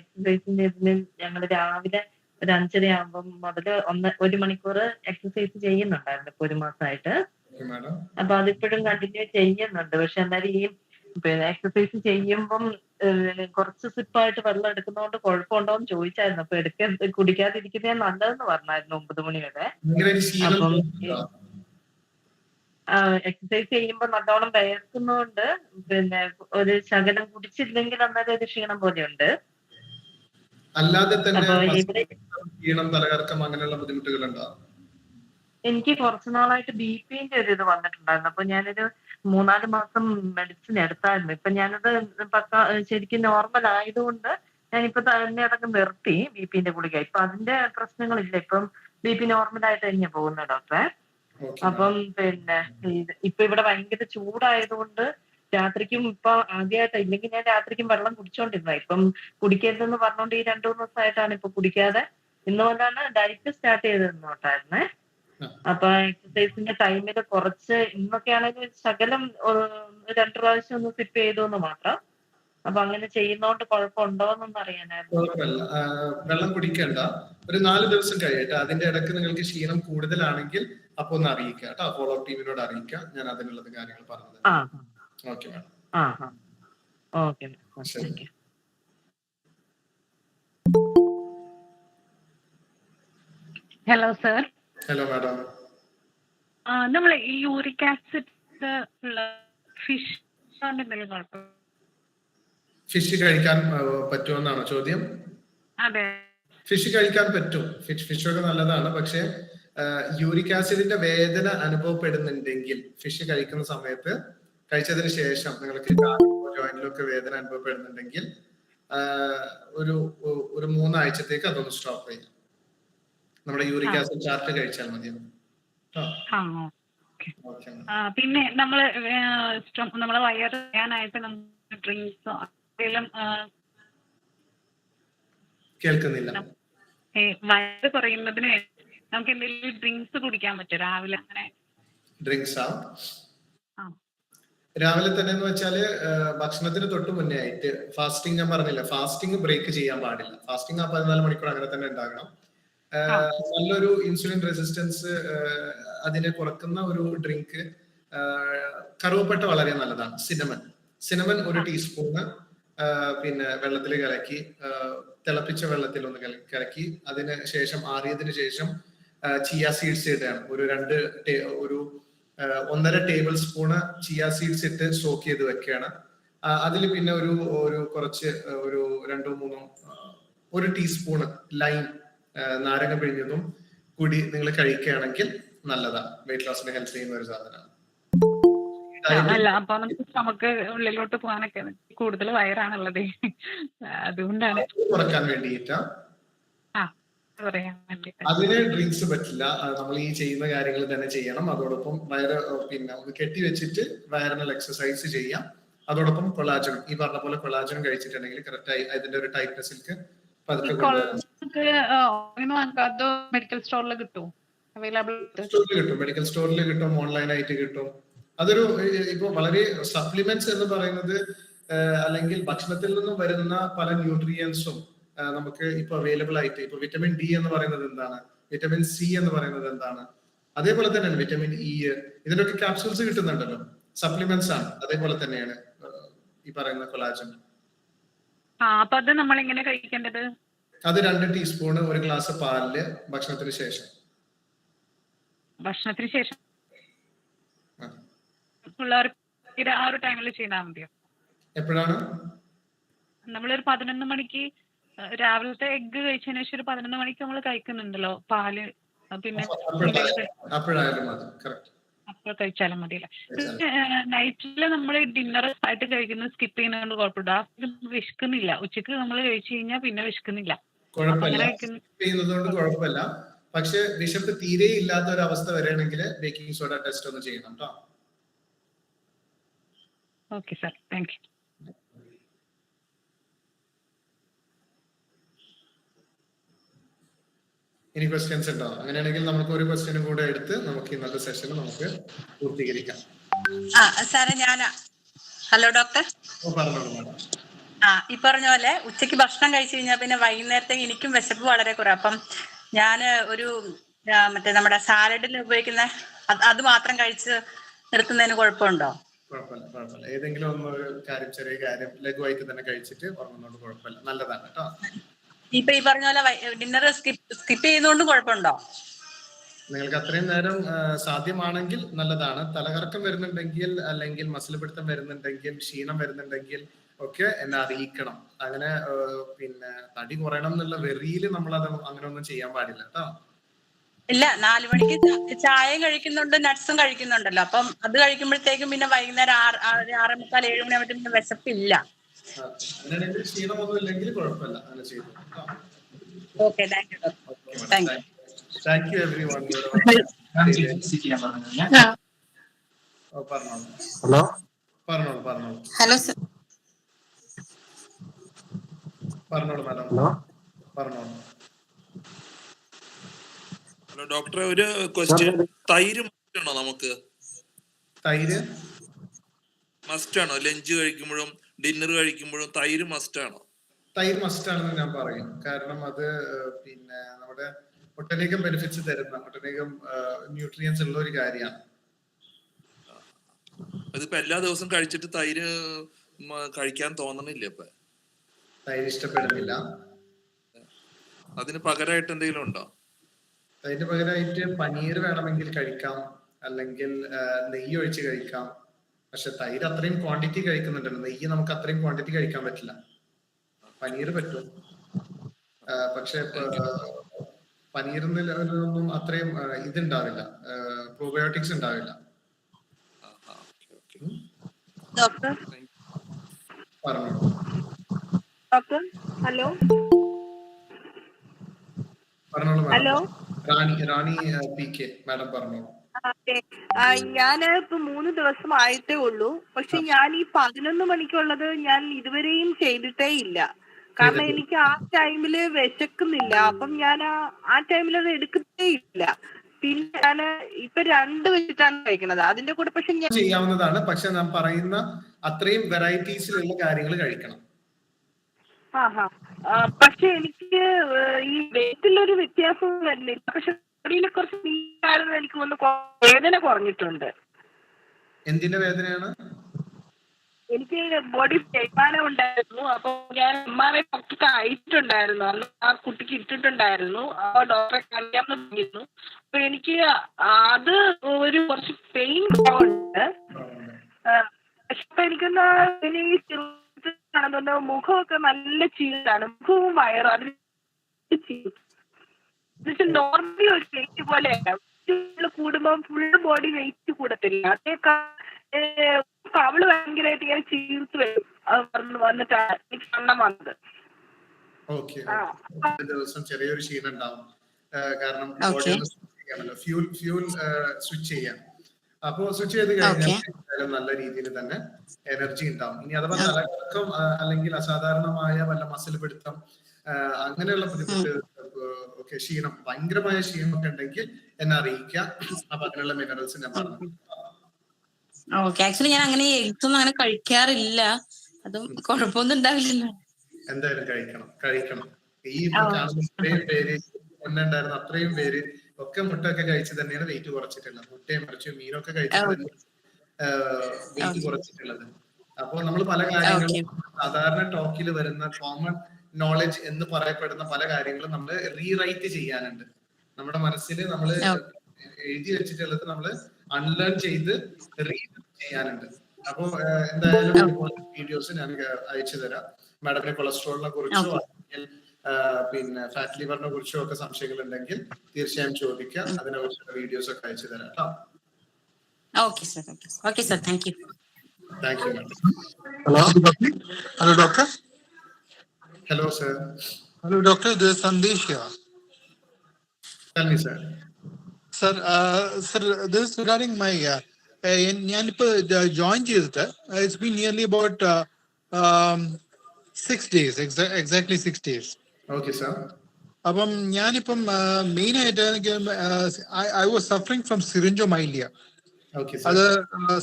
എക്സസൈസിന്റെ ഇതിന് ഞങ്ങള് രാവിലെ ഒരു 5:30 ആകുമ്പോൾ മുതൽ 1 മണിക്കൂർ എക്സസൈസ് ചെയ്യുന്നുണ്ടായിരുന്നു ഇപ്പൊ 1 മാസമായിട്ട്. അപ്പൊ അതിപ്പോഴും കണ്ടിന്യൂ ചെയ്യുന്നുണ്ട്. പക്ഷെ എന്തായാലും ഈ എക്സസൈസ് ചെയ്യുമ്പം കുറച്ച് സിപ്പായിട്ട് വെള്ളം എടുക്കുന്നതുകൊണ്ട് കുഴപ്പമുണ്ടോന്ന് ചോദിച്ചായിരുന്നു. അപ്പൊ കുടിക്കാതിരിക്കുന്നേ നല്ലതെന്ന് പറഞ്ഞായിരുന്നു 9 മണി വരെ. അപ്പം എക്സസൈസ് ചെയ്യുമ്പോ നല്ലോണം വിയർക്കുന്നോണ്ട് ഒരു ശകലം കുടിച്ചില്ലെങ്കിൽ അന്നേരം ഒരു ക്ഷീണം പോലെയുണ്ട്. അല്ലാതെ തലകറക്കം അങ്ങനെയുള്ള ബുദ്ധിമുട്ടുകളുണ്ടോ? എനിക്ക് കുറച്ചു നാളായിട്ട് BP-ന്റെ ഒരു ഇത് വന്നിട്ടുണ്ടായിരുന്നു. അപ്പൊ ഞാനൊരു 3-4 മാസം മെഡിസിൻ എടുത്തായിരുന്നു. ഇപ്പൊ ഞാനത് ശരിക്കും നോർമൽ ആയതുകൊണ്ട് ഞാനിപ്പോ തന്നെ അതൊക്കെ നിർത്തി BP-ന്റെ ഗുളിക. ഇപ്പൊ അതിന്റെ പ്രശ്നങ്ങളില്ല. ഇപ്പം BP നോർമൽ ആയിട്ട് തന്നെ പോകുന്ന ഡോക്ടറെ. അപ്പം ഇപ്പൊ ഇവിടെ ഭയങ്കര ചൂടായതുകൊണ്ട് രാത്രിക്കും ഇപ്പൊ ആദ്യമായിട്ട്, ഇല്ലെങ്കിൽ ഞാൻ രാത്രിക്കും വെള്ളം കുടിച്ചോണ്ടിരുന്ന. ഇപ്പം കുടിക്കരുതെന്ന് പറഞ്ഞോണ്ട് ഈ 2-3 ദിവസമായിട്ടാണ് ഇപ്പൊ കുടിക്കാതെ. ഇന്ന് കൊണ്ടാണ് ഡയറ്റ് സ്റ്റാർട്ട് ചെയ്തതെന്ന് തൊട്ടായിരുന്നേ. അപ്പൊ എക്സസൈസിന്റെ ടൈമില് കുറച്ച് ഇന്നൊക്കെ ആണെങ്കിൽ ശകലം 2 പ്രാവശ്യം ഒന്ന് സിപ്പ് ചെയ്തു എന്ന് മാത്രം. അപ്പൊ അങ്ങനെ ചെയ്യുന്നോണ്ട് കുഴപ്പമുണ്ടോന്നൊന്നും അറിയാനായിരുന്നു. വെള്ളം കുടിക്കേണ്ട, ഒരു 4 ദിവസം കഴിയട്ടെ. അതിന്റെ ഇടയ്ക്ക് നിങ്ങൾക്ക് ക്ഷീണം കൂടുതലാണെങ്കിൽ അപ്പൊ ഒന്ന് അറിയിക്കുക കേട്ടോ. ഫോളോ അപ്പ് ടീമിനോട് അറിയിക്കുക. ഞാൻ അതിനുള്ളത് കാര്യങ്ങൾ പറഞ്ഞത്. Okay madam. Okay. Hello sir. Hello madam. നമ്മൾ ഈ യൂറിക് ആസിഡ് ഫിഷ് എന്തെങ്കിലും കുഴപ്പം? ഫിഷ് കഴിക്കാൻ പറ്റുമെന്നാണോ ചോദ്യം? അതെ, ഫിഷ് കഴിക്കാൻ പറ്റും. ഫിഷൊക്കെ നല്ലതാണ്. പക്ഷെ യൂറിക് ആസിഡിന്റെ വേദന അനുഭവപ്പെടുന്നുണ്ടെങ്കിൽ ഫിഷ് കഴിക്കുന്ന സമയത്ത്, കഴിച്ചതിന് ശേഷം നിങ്ങൾക്ക് ജോയിന്റിലൊക്കെ വേദന അനുഭവപ്പെടുന്നുണ്ടെങ്കിൽ ഒരു 3 ആഴ്ചത്തേക്ക് അതൊന്ന് സ്റ്റോപ്പ് ചെയ്യാം. നമ്മുടെ യൂറിക് ആസിഡ് ചാർട്ട് കഴിച്ചാൽ മതിയാവും. പിന്നെ നമ്മള് വയറ് ചെയ്യാനായിട്ട് ഡ്രിങ്ക്സോ കേൾക്കുന്നില്ല. വയറ് കുറയുന്നതിന് നമുക്ക് എന്തെങ്കിലും ഡ്രിങ്ക്സ് കുടിക്കാൻ പറ്റും രാവിലെ? അങ്ങനെ ഡ്രിങ്ക്സാ രാവിലെ തന്നെ എന്ന് വെച്ചാല് ഭക്ഷണത്തിന് തൊട്ട് മുന്നേ ആയിട്ട് ഫാസ്റ്റിംഗ്, ഞാൻ പറഞ്ഞില്ല, ഫാസ്റ്റിംഗ് ബ്രേക്ക് ചെയ്യാൻ പാടില്ല. ഫാസ്റ്റിംഗ് 14 മണിക്കൂർ അങ്ങനെ തന്നെ ഉണ്ടാകണം. നല്ലൊരു ഇൻസുലിൻ റെസിസ്റ്റൻസ് അതിനെ കുറക്കുന്ന ഒരു ഡ്രിങ്ക് കറുവപ്പട്ട വളരെ നല്ലതാണ്. സിനമൻ 1 ടീസ്പൂണ് വെള്ളത്തിൽ കലക്കി, തിളപ്പിച്ച വെള്ളത്തിൽ ഒന്ന് കലക്കി, അതിന് ശേഷം ആറിയതിനു ശേഷം ചിയ സീഡ്സ് ഇടുകയാണ്. ഒരു 1.5 ടേബിൾ സ്പൂണ് ചിയ സീഡ്സ് ഇട്ട് സോക്ക് ചെയ്ത് വെക്കുകയാണ്. അതിൽ പിന്നെ ഒരു കുറച്ച് ഒരു 2-3 1 ടീസ്പൂണ് ലൈം, നാരങ്ങ പിഴിഞ്ഞതും കൂടി നിങ്ങൾ കഴിക്കുകയാണെങ്കിൽ നല്ലതാണ്. വെയിറ്റ് ലോസിനെ ഹെൽപ്പ് ചെയ്യുന്ന ഒരു സാധനമാണ്. അല്ല, അപ്പൊ നമുക്ക് ഉള്ളിലോട്ട് പോകാനൊക്കെ കൂടുതൽ വയറാണുള്ളത്, അതുകൊണ്ടാണ് കുറക്കാൻ വേണ്ടിയിട്ടാ. അതിന് ഡ്രിങ്ക്സ് പറ്റില്ല. നമ്മൾ ഈ ചെയ്യുന്ന കാര്യങ്ങൾ തന്നെ ചെയ്യണം. അതോടൊപ്പം വയറ് ഒന്ന് കെട്ടി വെച്ചിട്ട് വയറിനൽ എക്സസൈസ് ചെയ്യാം. അതോടൊപ്പം കൊളാജനും, ഈ പറഞ്ഞ പോലെ കൊളാജനും കഴിച്ചിട്ടുണ്ടെങ്കിൽ കറക്റ്റായി അതിന്റെ ഒരു ടൈറ്റ്നെസ്സിലേക്ക് മെഡിക്കൽ സ്റ്റോറിൽ കിട്ടും, അവൈലബിൾ കിട്ടും. മെഡിക്കൽ സ്റ്റോറിൽ കിട്ടും, ഓൺലൈനായിട്ട് കിട്ടും. അതൊരു ഇപ്പൊ വളരെ സപ്ലിമെന്റ്സ് എന്ന് പറയുന്നത് അല്ലെങ്കിൽ ഭക്ഷണത്തിൽ നിന്നും വരുന്ന പല ന്യൂട്രിയൻസും നമുക്ക് ഇപ്പൊ അവൈലബിൾ ആയിട്ട്, ഇപ്പൊ വിറ്റമിൻ ഡി എന്ന് പറയുന്നത് എന്താണ്, വിറ്റമിൻ സി എന്ന് പറയുന്നത് എന്താണ്, അതേപോലെ തന്നെയാണ് വിറ്റമിൻ ഇ, ഇതിനൊക്കെ ക്യാപ്സൂൾസ് കിട്ടുന്നുണ്ടല്ലോ, സപ്ലിമെന്റ്സ് ആണ്. അതേപോലെ തന്നെയാണ് ഈ പറയുന്ന കൊളാജൻ. അപ്പൊ അത് നമ്മൾ എങ്ങനെ കഴിക്കേണ്ടത്? അത് 2 ടീസ്പൂൺ 1 ഗ്ലാസ് പാലില് ഭക്ഷണത്തിന് ശേഷം. ഭക്ഷണത്തിന് ശേഷം ആ ഒരു ടൈമിൽ ചെയ്താൽ മതിയോ? എപ്പോഴാണ്? നമ്മളൊരു 11 മണിക്ക് രാവിലത്തെ എഗ്ഗ് കഴിച്ചതിന് ശേഷം ഒരു 11 മണിക്ക് നമ്മൾ കഴിക്കുന്നുണ്ടല്ലോ പാല്, പിന്നെ അപ്പോഴായാലും മതി. കറക്റ്റ്. അപ്പോൾ കഴിച്ചാലും മതിയല്ലേ? നൈറ്റില് നമ്മൾ ഡിന്നർ ആയിട്ട് കഴിക്കുന്നത് സ്കിപ്പ് ചെയ്യുന്നതുകൊണ്ട് കുഴപ്പമില്ല. വിശക്കുന്നില്ല. ഉച്ചക്ക് നമ്മൾ കഴിച്ചു കഴിഞ്ഞാൽ പിന്നെ വിശക്കുന്നില്ല. കുഴപ്പമില്ല. പക്ഷെ വിശപ്പ് തീരെ ഇല്ലാത്ത ഒരു അവസ്ഥ വരികയാണെങ്കിൽ ബേക്കിംഗ് സോഡ ടെസ്റ്റ് ഒന്ന് ചെയ്യണം കേട്ടോ. Okay sir, thank you. ഇനി ക്വസ്റ്റ്യൻസ് ഉണ്ടോ? അങ്ങനെയാണെങ്കിൽ നമുക്ക് ഒരു ക്വസ്റ്റ്യനും കൂടെ എടുത്ത് നമുക്ക് ഇന്നത്തെ സെഷൻ നമുക്ക് പൂർത്തീകരിക്കാം. സാറേ ഹലോ ഡോക്ടർ. ഈ പറഞ്ഞ പോലെ ഉച്ചയ്ക്ക് ഭക്ഷണം കഴിച്ചു കഴിഞ്ഞാൽ പിന്നെ വൈകുന്നേരത്തേക്ക് എനിക്കും വിശപ്പ് വളരെ കുറവ്. അപ്പം ഞാൻ ഒരു മറ്റേ നമ്മുടെ സാലഡിൽ ഉപയോഗിക്കുന്ന അത് മാത്രം കഴിച്ച് നിർത്തുന്നതിന് കുഴപ്പമുണ്ടോ? കുഴപ്പമില്ല. ഏതെങ്കിലും ഒരു കാര്യം, ചെറിയ കാര്യം ലഘുവായിട്ട് തന്നെ കഴിച്ചിട്ട് ഉറങ്ങുന്നതുകൊണ്ട് കുഴപ്പമില്ല, നല്ലതാണ് കേട്ടോ. ഇപ്പൊ ഈ പറഞ്ഞ പോലെ ഡിന്നർ സ്കിപ്പ് ചെയ്യുന്നതുകൊണ്ടും കുഴപ്പമുണ്ടോ? നിങ്ങൾക്ക് അത്രയും നേരം സാധ്യമാണെങ്കിൽ നല്ലതാണ്. തലകറക്കം വരുന്നുണ്ടെങ്കിൽ, അല്ലെങ്കിൽ മസിൽ പിടുത്തം വരുന്നുണ്ടെങ്കിൽ, ക്ഷീണം വരുന്നുണ്ടെങ്കിൽ ഒക്കെ എന്നെ അറിയിക്കണം. അങ്ങനെ പിന്നെ തടി കുറയണം എന്നുള്ള വെറിയിൽ നമ്മളത് അങ്ങനെ ഒന്നും ചെയ്യാൻ പാടില്ല കേട്ടോ. ഇല്ല, 4 മണിക്ക് ചായയും കഴിക്കുന്നുണ്ട്, നട്ട്സും കഴിക്കുന്നുണ്ടല്ലോ. അപ്പം അത് കഴിക്കുമ്പോഴത്തേക്കും പിന്നെ വൈകുന്നേരം 6:45 7 മണിയാകുമ്പോഴത്തേക്കും പിന്നെ വിശപ്പില്ല. അങ്ങനെയാണെങ്കിൽ ക്ഷീണമൊന്നും ഇല്ലെങ്കിൽ കുഴപ്പമില്ല, അങ്ങനെ ചെയ്തു. Okay, thank you. Thank you everyone. പറഞ്ഞോളൂ. Hello sir. പറഞ്ഞോളൂ മാഡം, പറഞ്ഞോളൂ. ഹലോ ഡോക്ടറെ, ഒരു ക്വസ്റ്റ്യൻ. തൈര് മസ്റ്റ് ആണോ നമുക്ക്? തൈര് മസ്റ്റ് ആണോ? ലഞ്ച് കഴിക്കുമ്പോഴും ഡിന്നർ കഴിക്കുമ്പോഴും തൈര് മസ്റ്റ് ആണോ? തൈര് മസ്റ്റ് ആണെന്ന് ഞാൻ പറയും. കാരണം അത് പിന്നെ നമ്മുടെ ഒട്ടനേകം ബെനിഫിറ്റ്സ് തരുന്ന, ഒട്ടനേകം ന്യൂട്രിയൻസ് ഉള്ള ഒരു കാര്യമാണ്. അതിപ്പോ എല്ലാ ദിവസവും കഴിച്ചിട്ട് തൈര് കഴിക്കാൻ തോന്നണില്ല. ഇപ്പൊ തൈര് ഇഷ്ടപ്പെടുന്നില്ല. അതിന് പകരമായിട്ട് എന്തെങ്കിലും ഉണ്ടോ? അതിന് പകരമായിട്ട് പനീർ വേണമെങ്കിൽ കഴിക്കാം, അല്ലെങ്കിൽ നെയ്യ് ഒഴിച്ച് കഴിക്കാം. പക്ഷെ തൈര് അത്രയും ക്വാണ്ടിറ്റി കഴിക്കുന്നുണ്ടല്ലോ, നെയ്യ് നമുക്ക് അത്രയും ക്വാണ്ടിറ്റി കഴിക്കാൻ പറ്റില്ല. പനീർ പറ്റും, പക്ഷെ പനീറിനൊന്നും അത്രയും ഇതുണ്ടാവില്ല, പ്രോബയോട്ടിക്സ് ഉണ്ടാവില്ല. ഡോക്ടർ പറഞ്ഞോളൂ. Doctor hello. പറഞ്ഞോളൂ ഹലോ, റാണി PK മാഡം പറഞ്ഞോളൂ. ഞാന് ഇപ്പൊ 3 ദിവസം ആയിട്ടേ ഉള്ളൂ. പക്ഷെ ഞാൻ ഈ 11 മണിക്കുള്ളത് ഞാൻ ഇതുവരെയും ചെയ്തിട്ടേ ഇല്ല. കാരണം എനിക്ക് ആ ടൈമില് വിശക്കുന്നില്ല. അപ്പം ഞാൻ ആ ടൈമിൽ അത് എടുക്കത്തേ ഇല്ല. പിന്നെ ഞാന് ഇപ്പൊ 2 വെച്ചിട്ടാണ് കഴിക്കുന്നത്. അതിന്റെ കൂടെ പക്ഷെ ചെയ്യാവുന്നതാണ്. പക്ഷെ ഞാൻ പറയുന്ന അത്രയും വെറൈറ്റീസിലുള്ള കാര്യങ്ങൾ കഴിക്കണം. പക്ഷെ എനിക്ക് ഈ വെയിറ്റിലൊരു വ്യത്യാസം വരുന്നില്ല. പക്ഷെ ബോഡിയിൽ കുറച്ച് നീരായിരുന്നു. എനിക്ക് ഒന്ന് വേദന കുറഞ്ഞിട്ടുണ്ട്. എന്തിന്റെ വേദനയാണ്? എനിക്ക് ബോഡി തേയ്മാനം ഉണ്ടായിരുന്നു. അപ്പൊ ഞാൻ MRI ഡോക്ടർക്ക് അയച്ചിട്ടുണ്ടായിരുന്നു. അന്ന് ആ കുട്ടിക്ക് ഇട്ടിട്ടുണ്ടായിരുന്നു. അപ്പൊ ഡോക്ടറെ കാണിക്കാമെന്ന് പറഞ്ഞിരുന്നു. അപ്പൊ എനിക്ക് അത് ഒരു കുറച്ച് പെയിൻ ഉണ്ട്. പക്ഷെ ഇപ്പൊ എനിക്കൊന്ന് മുഖമൊക്കെ നല്ല ചീടാണ്. മുഖവും വയറും അതിന് നോർമലി ഒരു വെയിറ്റ് പോലെയല്ല. കൂടുമ്പോൾ ഫുൾ ബോഡി വെയിറ്റ് കൂടത്തില്ല. അതേക്കാൾ അവള് ഭയങ്കരമായിട്ട് ഇങ്ങനെ ചീർത്ത് വരും. വന്നിട്ടാണ് എനിക്ക് വണ്ണം വന്നത്. ദിവസം ചെറിയൊരു ക്ഷീണം ഉണ്ടാവും. കാരണം ഫ്യൂൽ സ്വിച്ച് ചെയ്യാം. അപ്പോ സ്വിച്ച് ചെയ്ത് കഴിഞ്ഞാൽ നല്ല രീതിയിൽ തന്നെ എനർജി ഉണ്ടാവും. ഇനി അഥവാ തലകറക്കം അല്ലെങ്കിൽ അസാധാരണമായ വല്ല മസിൽ പിടുത്തം അങ്ങനെയുള്ള ബുദ്ധിമുട്ട്, ക്ഷീണം, ഭയങ്കരമായ ക്ഷീണമൊക്കെ ഉണ്ടെങ്കിൽ എന്നെ അറിയിക്കാം. അപ്പൊ അതിനുള്ള മിനറൽസ് ഞാൻ പറഞ്ഞു. ഓക്കെ, ആക്ച്വലി ഞാൻ അങ്ങനെ എഗ്സ് ഒന്നും അങ്ങനെ കഴിക്കാറില്ല. അതും കുഴപ്പമൊന്നും ഉണ്ടാവില്ലല്ലോ. എന്തായാലും കഴിക്കണം. ഈ കാണുന്ന അത്രയും പേര് മുന്നുണ്ടായിരുന്ന അത്രയും പേര് ഒക്കെ മുട്ടയൊക്കെ കഴിച്ച് തന്നെയാണ് വെയിറ്റ് കുറച്ചിട്ടുള്ളത്. മുട്ടയും ഇറച്ചിയും മീനൊക്കെ കഴിച്ചിട്ട് തന്നെ വെയിറ്റ് കുറച്ചിട്ടുള്ളത്. അപ്പോൾ നമ്മൾ പല കാര്യങ്ങളും സാധാരണ ടോക്കിൽ വരുന്ന കോമൺ നോളജ് എന്ന് പറയപ്പെടുന്ന പല കാര്യങ്ങളും നമ്മൾ റീറൈറ്റ് ചെയ്യാനുണ്ട്. നമ്മുടെ മനസ്സിൽ നമ്മൾ എഴുതി വെച്ചിട്ടുള്ളത് നമ്മൾ അൺലേൺ ചെയ്ത് റീഡ് ചെയ്യാനുണ്ട്. അപ്പോ എന്തായാലും വീഡിയോസ് ഞാൻ അയച്ചു തരാം. മാഡത്തിന് കൊളസ്ട്രോളിനെ കുറിച്ചോ പിന്നെ ഫാറ്റ് ലിവറിനെ കുറിച്ചോ ഒക്കെ സംശയങ്ങൾ ഉണ്ടെങ്കിൽ തീർച്ചയായും ചോദിക്കാം. അതിനെ കുറിച്ചുള്ള വീഡിയോസ് ഒക്കെ അയച്ചു തരാം കേട്ടോ. Okay, sir. Okay, sir. Thank you. Thank you, madam. Hello, doctor. Hello, sir. Hello, doctor. This is Sandesh here. Tell me, sir. Sir, this is regarding my ഞാനിപ്പോ ജോയിൻ ചെയ്തിട്ട് it's been nearly about 6 days, exactly 6 days. Okay, sir. അപ്പം ഞാനിപ്പം main ആയിട്ട് എനിക്ക് I was suffering from syringomyelia. അത്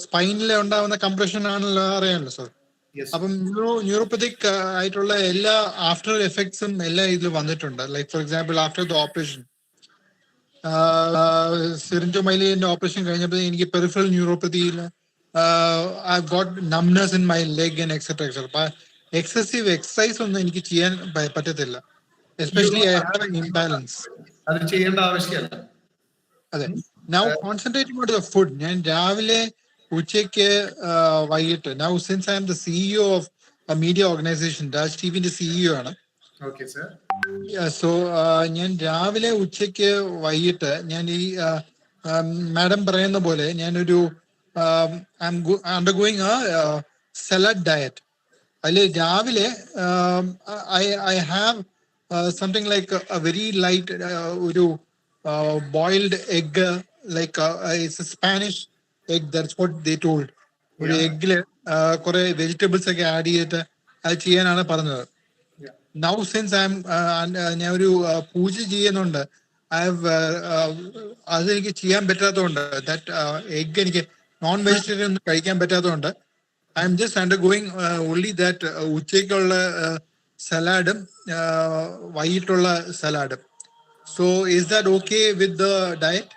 സ്പൈനിലെ ഉണ്ടാവുന്ന compression ആണല്ലോ, അറിയാമല്ലോ സർ. അപ്പം ന്യൂറോപ്പത്തിക് ആയിട്ടുള്ള എല്ലാ ആഫ്റ്റർ എഫക്ട്സും എല്ലാം ഇതിൽ വന്നിട്ടുണ്ട്. Like for example after the operation, സിറിഞ്ചോമൈലിയന്റെ ഓപ്പറേഷൻ കഴിഞ്ഞപ്പോൾ എനിക്ക് പെരിഫറൽ ന്യൂറോപ്പതിയിൽ I got numbness in my leg and etcetera etcetera. Excessive exercise ഒന്നും എനിക്ക് ചെയ്യാൻ പറ്റത്തില്ല. Especially I have an imbalance. അത് ചെയ്യേണ്ട ആവശ്യമില്ല. അതെ. Now concentrating on the food. ഞാൻ രാവിലെ ഉച്ചയ്ക്ക് വൈകിട്ട്, now since I am the CEO of a media organization, Daj TVന്റെ CEO ആണ്. Okay, sir. So ഞാൻ രാവിലെ ഉച്ചയ്ക്ക് വൈകിട്ട് ഞാൻ ഈ മാഡം പറയുന്ന പോലെ ഞാനൊരു I'm undergoing a salad diet. അതിൽ രാവിലെ I have something like a very light ഒരു boiled egg, like it's a Spanish egg, that's what they told. ഒരു എഗ്ഗില് കുറെ വെജിറ്റബിൾസ് ഒക്കെ ആഡ് ചെയ്തിട്ട് അത് ചെയ്യാനാണ് പറഞ്ഞത്. നൗ സിൻസ് ഞാൻ ഒരു പൂജ ചെയ്യുന്നുണ്ട്, അതെനിക്ക് ചെയ്യാൻ പറ്റാത്തതുകൊണ്ട്, ദാറ്റ് എഗ് എനിക്ക് നോൺ വെജിറ്റേറിയൻ ഒന്നും കഴിക്കാൻ പറ്റാത്തതുകൊണ്ട് I'm just undergoing only that ഉച്ചയ്ക്കുള്ള സലാഡും വൈകിട്ടുള്ള സലാഡും. So is that okay with the diet?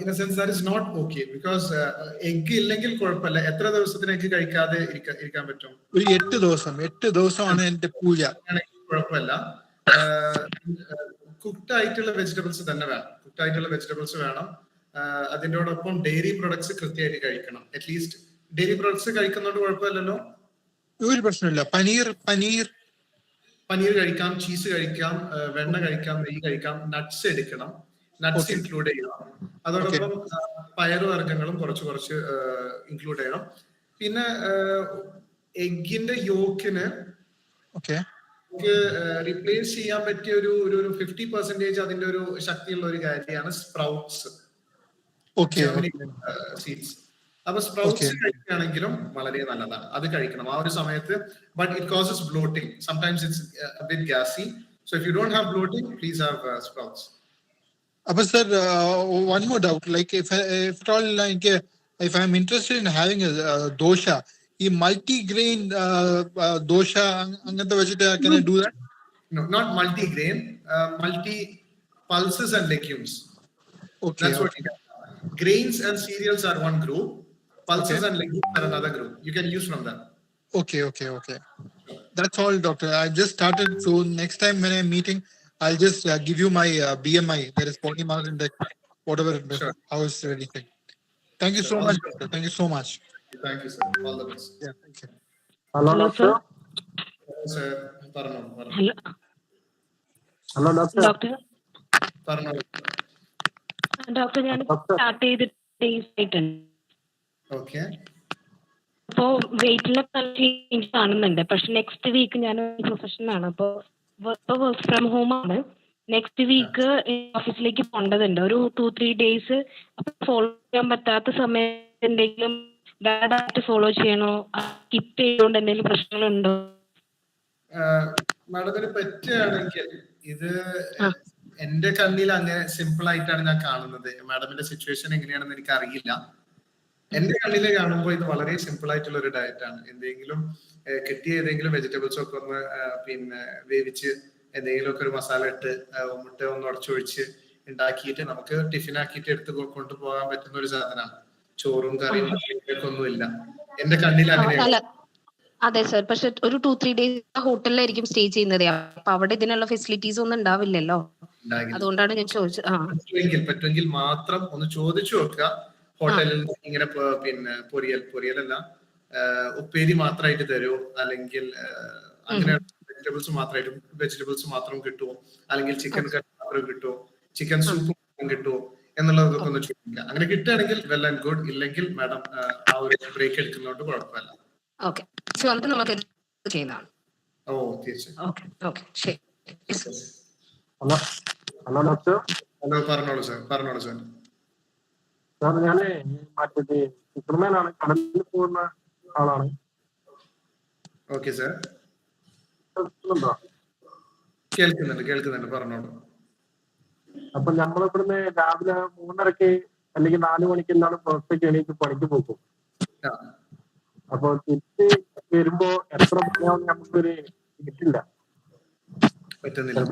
In a sense that is not okay, because egg ഇല്ലെങ്കിൽ കുഴപ്പമില്ല. എത്ര ദിവസത്തിനേക്ക് കഴിക്കാതെ ഇരിക്കാൻ പറ്റും? ഒരു 8 ദിവസമാണ് എന്റെ പൂജ. കുഴപ്പമില്ല. കുക്ക്ഡ് ആയിട്ടുള്ള വെജിറ്റബിൾസ് തന്നെ വേണം. കുക്ക്ഡ് ആയിട്ടുള്ള വെജിറ്റബിൾസ് വേണം. അതിനോടൊപ്പം ഡെയറി പ്രൊഡക്ട്സ് കൃത്യമായിട്ട് കഴിക്കണം. അറ്റ്ലീസ്റ്റ് ഡെയറി പ്രൊഡക്ട്സ് കഴിക്കുന്നതുകൊണ്ട് കുഴപ്പമില്ലല്ലോ? ഒരു പ്രശ്നമില്ല. പനീർ കഴിക്കാം, ചീസ് കഴിക്കാം, വെണ്ണ കഴിക്കാം, നെയ്യ് കഴിക്കാം, നട്ട്സ് എടുക്കണം, നട്ട്സ് ഇൻക്ലൂഡ് ചെയ്യണം. അതോടൊപ്പം പയറുവർഗ്ഗങ്ങളും കുറച്ച് ഇൻക്ലൂഡ് ചെയ്യണം. പിന്നെ എഗ്ഗിന്റെ യോക്കിന് റീപ്ലേസ് ചെയ്യാൻ പറ്റിയ ഒരു 50% അതിന്റെ ഒരു ശക്തിയുള്ള ഒരു കാര്യമാണ് സ്പ്രൗട്ട്സ്, സീഡ്സ്. അപ്പൊ സ്പ്രൗട്ട്സ് കഴിക്കുകയാണെങ്കിലും വളരെ നല്ലതാണ്, അത് കഴിക്കണം ആ ഒരു സമയത്ത്. But it causes bloating, sometimes it's a bit gassy, so if you don't have bloating, please have sprouts. But sir, one more doubt, like if at all, like if I'm interested in having a dosha, a multi-grain dosha angante vechittu can I do that? No, not multi-grain, multi-pulses and legumes. That's what you get. Grains and cereals are one group, pulses and legumes are another group. You can use from that. Okay. That's all, doctor. I just started, so next time when I'm meeting, I'll just give you my BMI, that is body mass index, whatever it is. How is anything? Thank you so much, doctor. Thank you so much. Thank you, sir. All the best. Yeah, thank you. Hello, doctor. Sir, Hello, doctor. Doctor ഞാൻ start ചെയ്തിട്ട് days ആയിട്ടുണ്ട്. Okay. അപ്പോ വെയിറ്റിലെ change കാണുന്നുണ്ട്. പക്ഷെ next week ഞാൻ പ്രൊഫഷനാണ്, അപ്പോ work from home ആണ്. Next week ഓഫീസിലേക്ക് പോകേണ്ടതുണ്ട്. ഒരു 2-3 ഡേയ്സ് ഫോളോ ചെയ്യാൻ പറ്റാത്ത സമയത്ത് എന്തെങ്കിലും ഡയറ്റ് ഫോളോ ചെയ്യണോ, സ്കിപ്പ് ചെയ്തുകൊണ്ട് എന്തെങ്കിലും പ്രശ്നങ്ങളുണ്ടോ? മാഡത്തിന് പറ്റുകയാണെങ്കിൽ ഇത് എന്റെ കണ്ണിൽ അങ്ങനെ സിമ്പിൾ ആയിട്ടാണ് ഞാൻ കാണുന്നത്. മാഡമിന്റെ സിറ്റുവേഷൻ എങ്ങനെയാണെന്ന് എനിക്ക് അറിയില്ല. എന്റെ കണ്ണില് കാണുമ്പോൾ ഇത് വളരെ സിമ്പിൾ ആയിട്ടുള്ള ഒരു ഡയറ്റ് ആണ്. എന്തെങ്കിലും കിട്ടിയ ഏതെങ്കിലും വെജിറ്റബിൾസ് ഒക്കെ ഒന്ന് പിന്നെ വേവിച്ച് എന്തെങ്കിലും ഒക്കെ ഒരു മസാല ഇട്ട് മുട്ട ഒന്ന് ഉടച്ചൊഴിച്ച് ഉണ്ടാക്കിയിട്ട് നമുക്ക് ടിഫിൻ ആക്കിയിട്ട് എടുത്ത് കൊണ്ടുപോകാൻ പറ്റുന്ന ഒരു സാധനമാണ്. ചോറും കറിയും ഒന്നുമില്ല. എന്റെ കണ്ണിൽ അങ്ങനെയാണ്. അതെ സർ, പക്ഷെ ഒരു 2-3 ഡേയ്സ് ഹോട്ടലിലായിരിക്കും സ്റ്റേ ചെയ്യുന്നത്. അപ്പൊ അവിടെ ഇതിനുള്ള ഫെസിലിറ്റീസ് ഒന്നും ഉണ്ടാവില്ലല്ലോ, അതുകൊണ്ടാണ് ഞാൻ ചോദിച്ചത്. പറ്റുമെങ്കിൽ മാത്രം ഒന്ന് ചോദിച്ചു നോക്കുക ഹോട്ടലിൽ ഇങ്ങനെ പിന്നെ പൊരിയലല്ല ഉപ്പേരി മാത്രമായിട്ട് തരുമോ, അല്ലെങ്കിൽ അങ്ങനെ വെജിറ്റബിൾസ് മാത്രം കിട്ടുമോ, അല്ലെങ്കിൽ ചിക്കൻ കറി മാത്രം കിട്ടുമോ, ചിക്കൻ സൂപ്പ് മാത്രം കിട്ടുമോ എന്നുള്ളതൊക്കെ ഒന്ന് ചോദിക്കുക. അങ്ങനെ കിട്ടുകയാണെങ്കിൽ വെൽ ആൻഡ് ഗുഡ്, ഇല്ലെങ്കിൽ മാഡം ആ ഒരു ബ്രേക്ക് എടുക്കുന്നതുകൊണ്ട് കുഴപ്പമില്ല. ഓക്കെ, സോ അത് നമുക്ക് ചെയ്യുന്നതാണ്. ഓ തീർച്ചയായും. ഓക്കെ ശരി. Hello doctor. ഹലോ, പറഞ്ഞോളൂ സാർ. സാർ ഞാൻ മറ്റേ ഫിഷർമാനാണ്, കടലിൽ പോകുന്ന ആളാണ്. ഓക്കെ സാർ, കേൾക്കുന്നുണ്ട് പറഞ്ഞോളൂ. അപ്പൊ നമ്മളിവിടുന്ന് രാവിലെ 3:30 അല്ലെങ്കിൽ 4 മണിക്ക് എന്താണ് പുറത്തേക്ക് എണീറ്റ് പണിക്ക് പോകും. അപ്പൊ തിരിച്ച് വരുമ്പോ എത്ര മണിയാവും നമുക്കൊരു കിട്ടില്ല.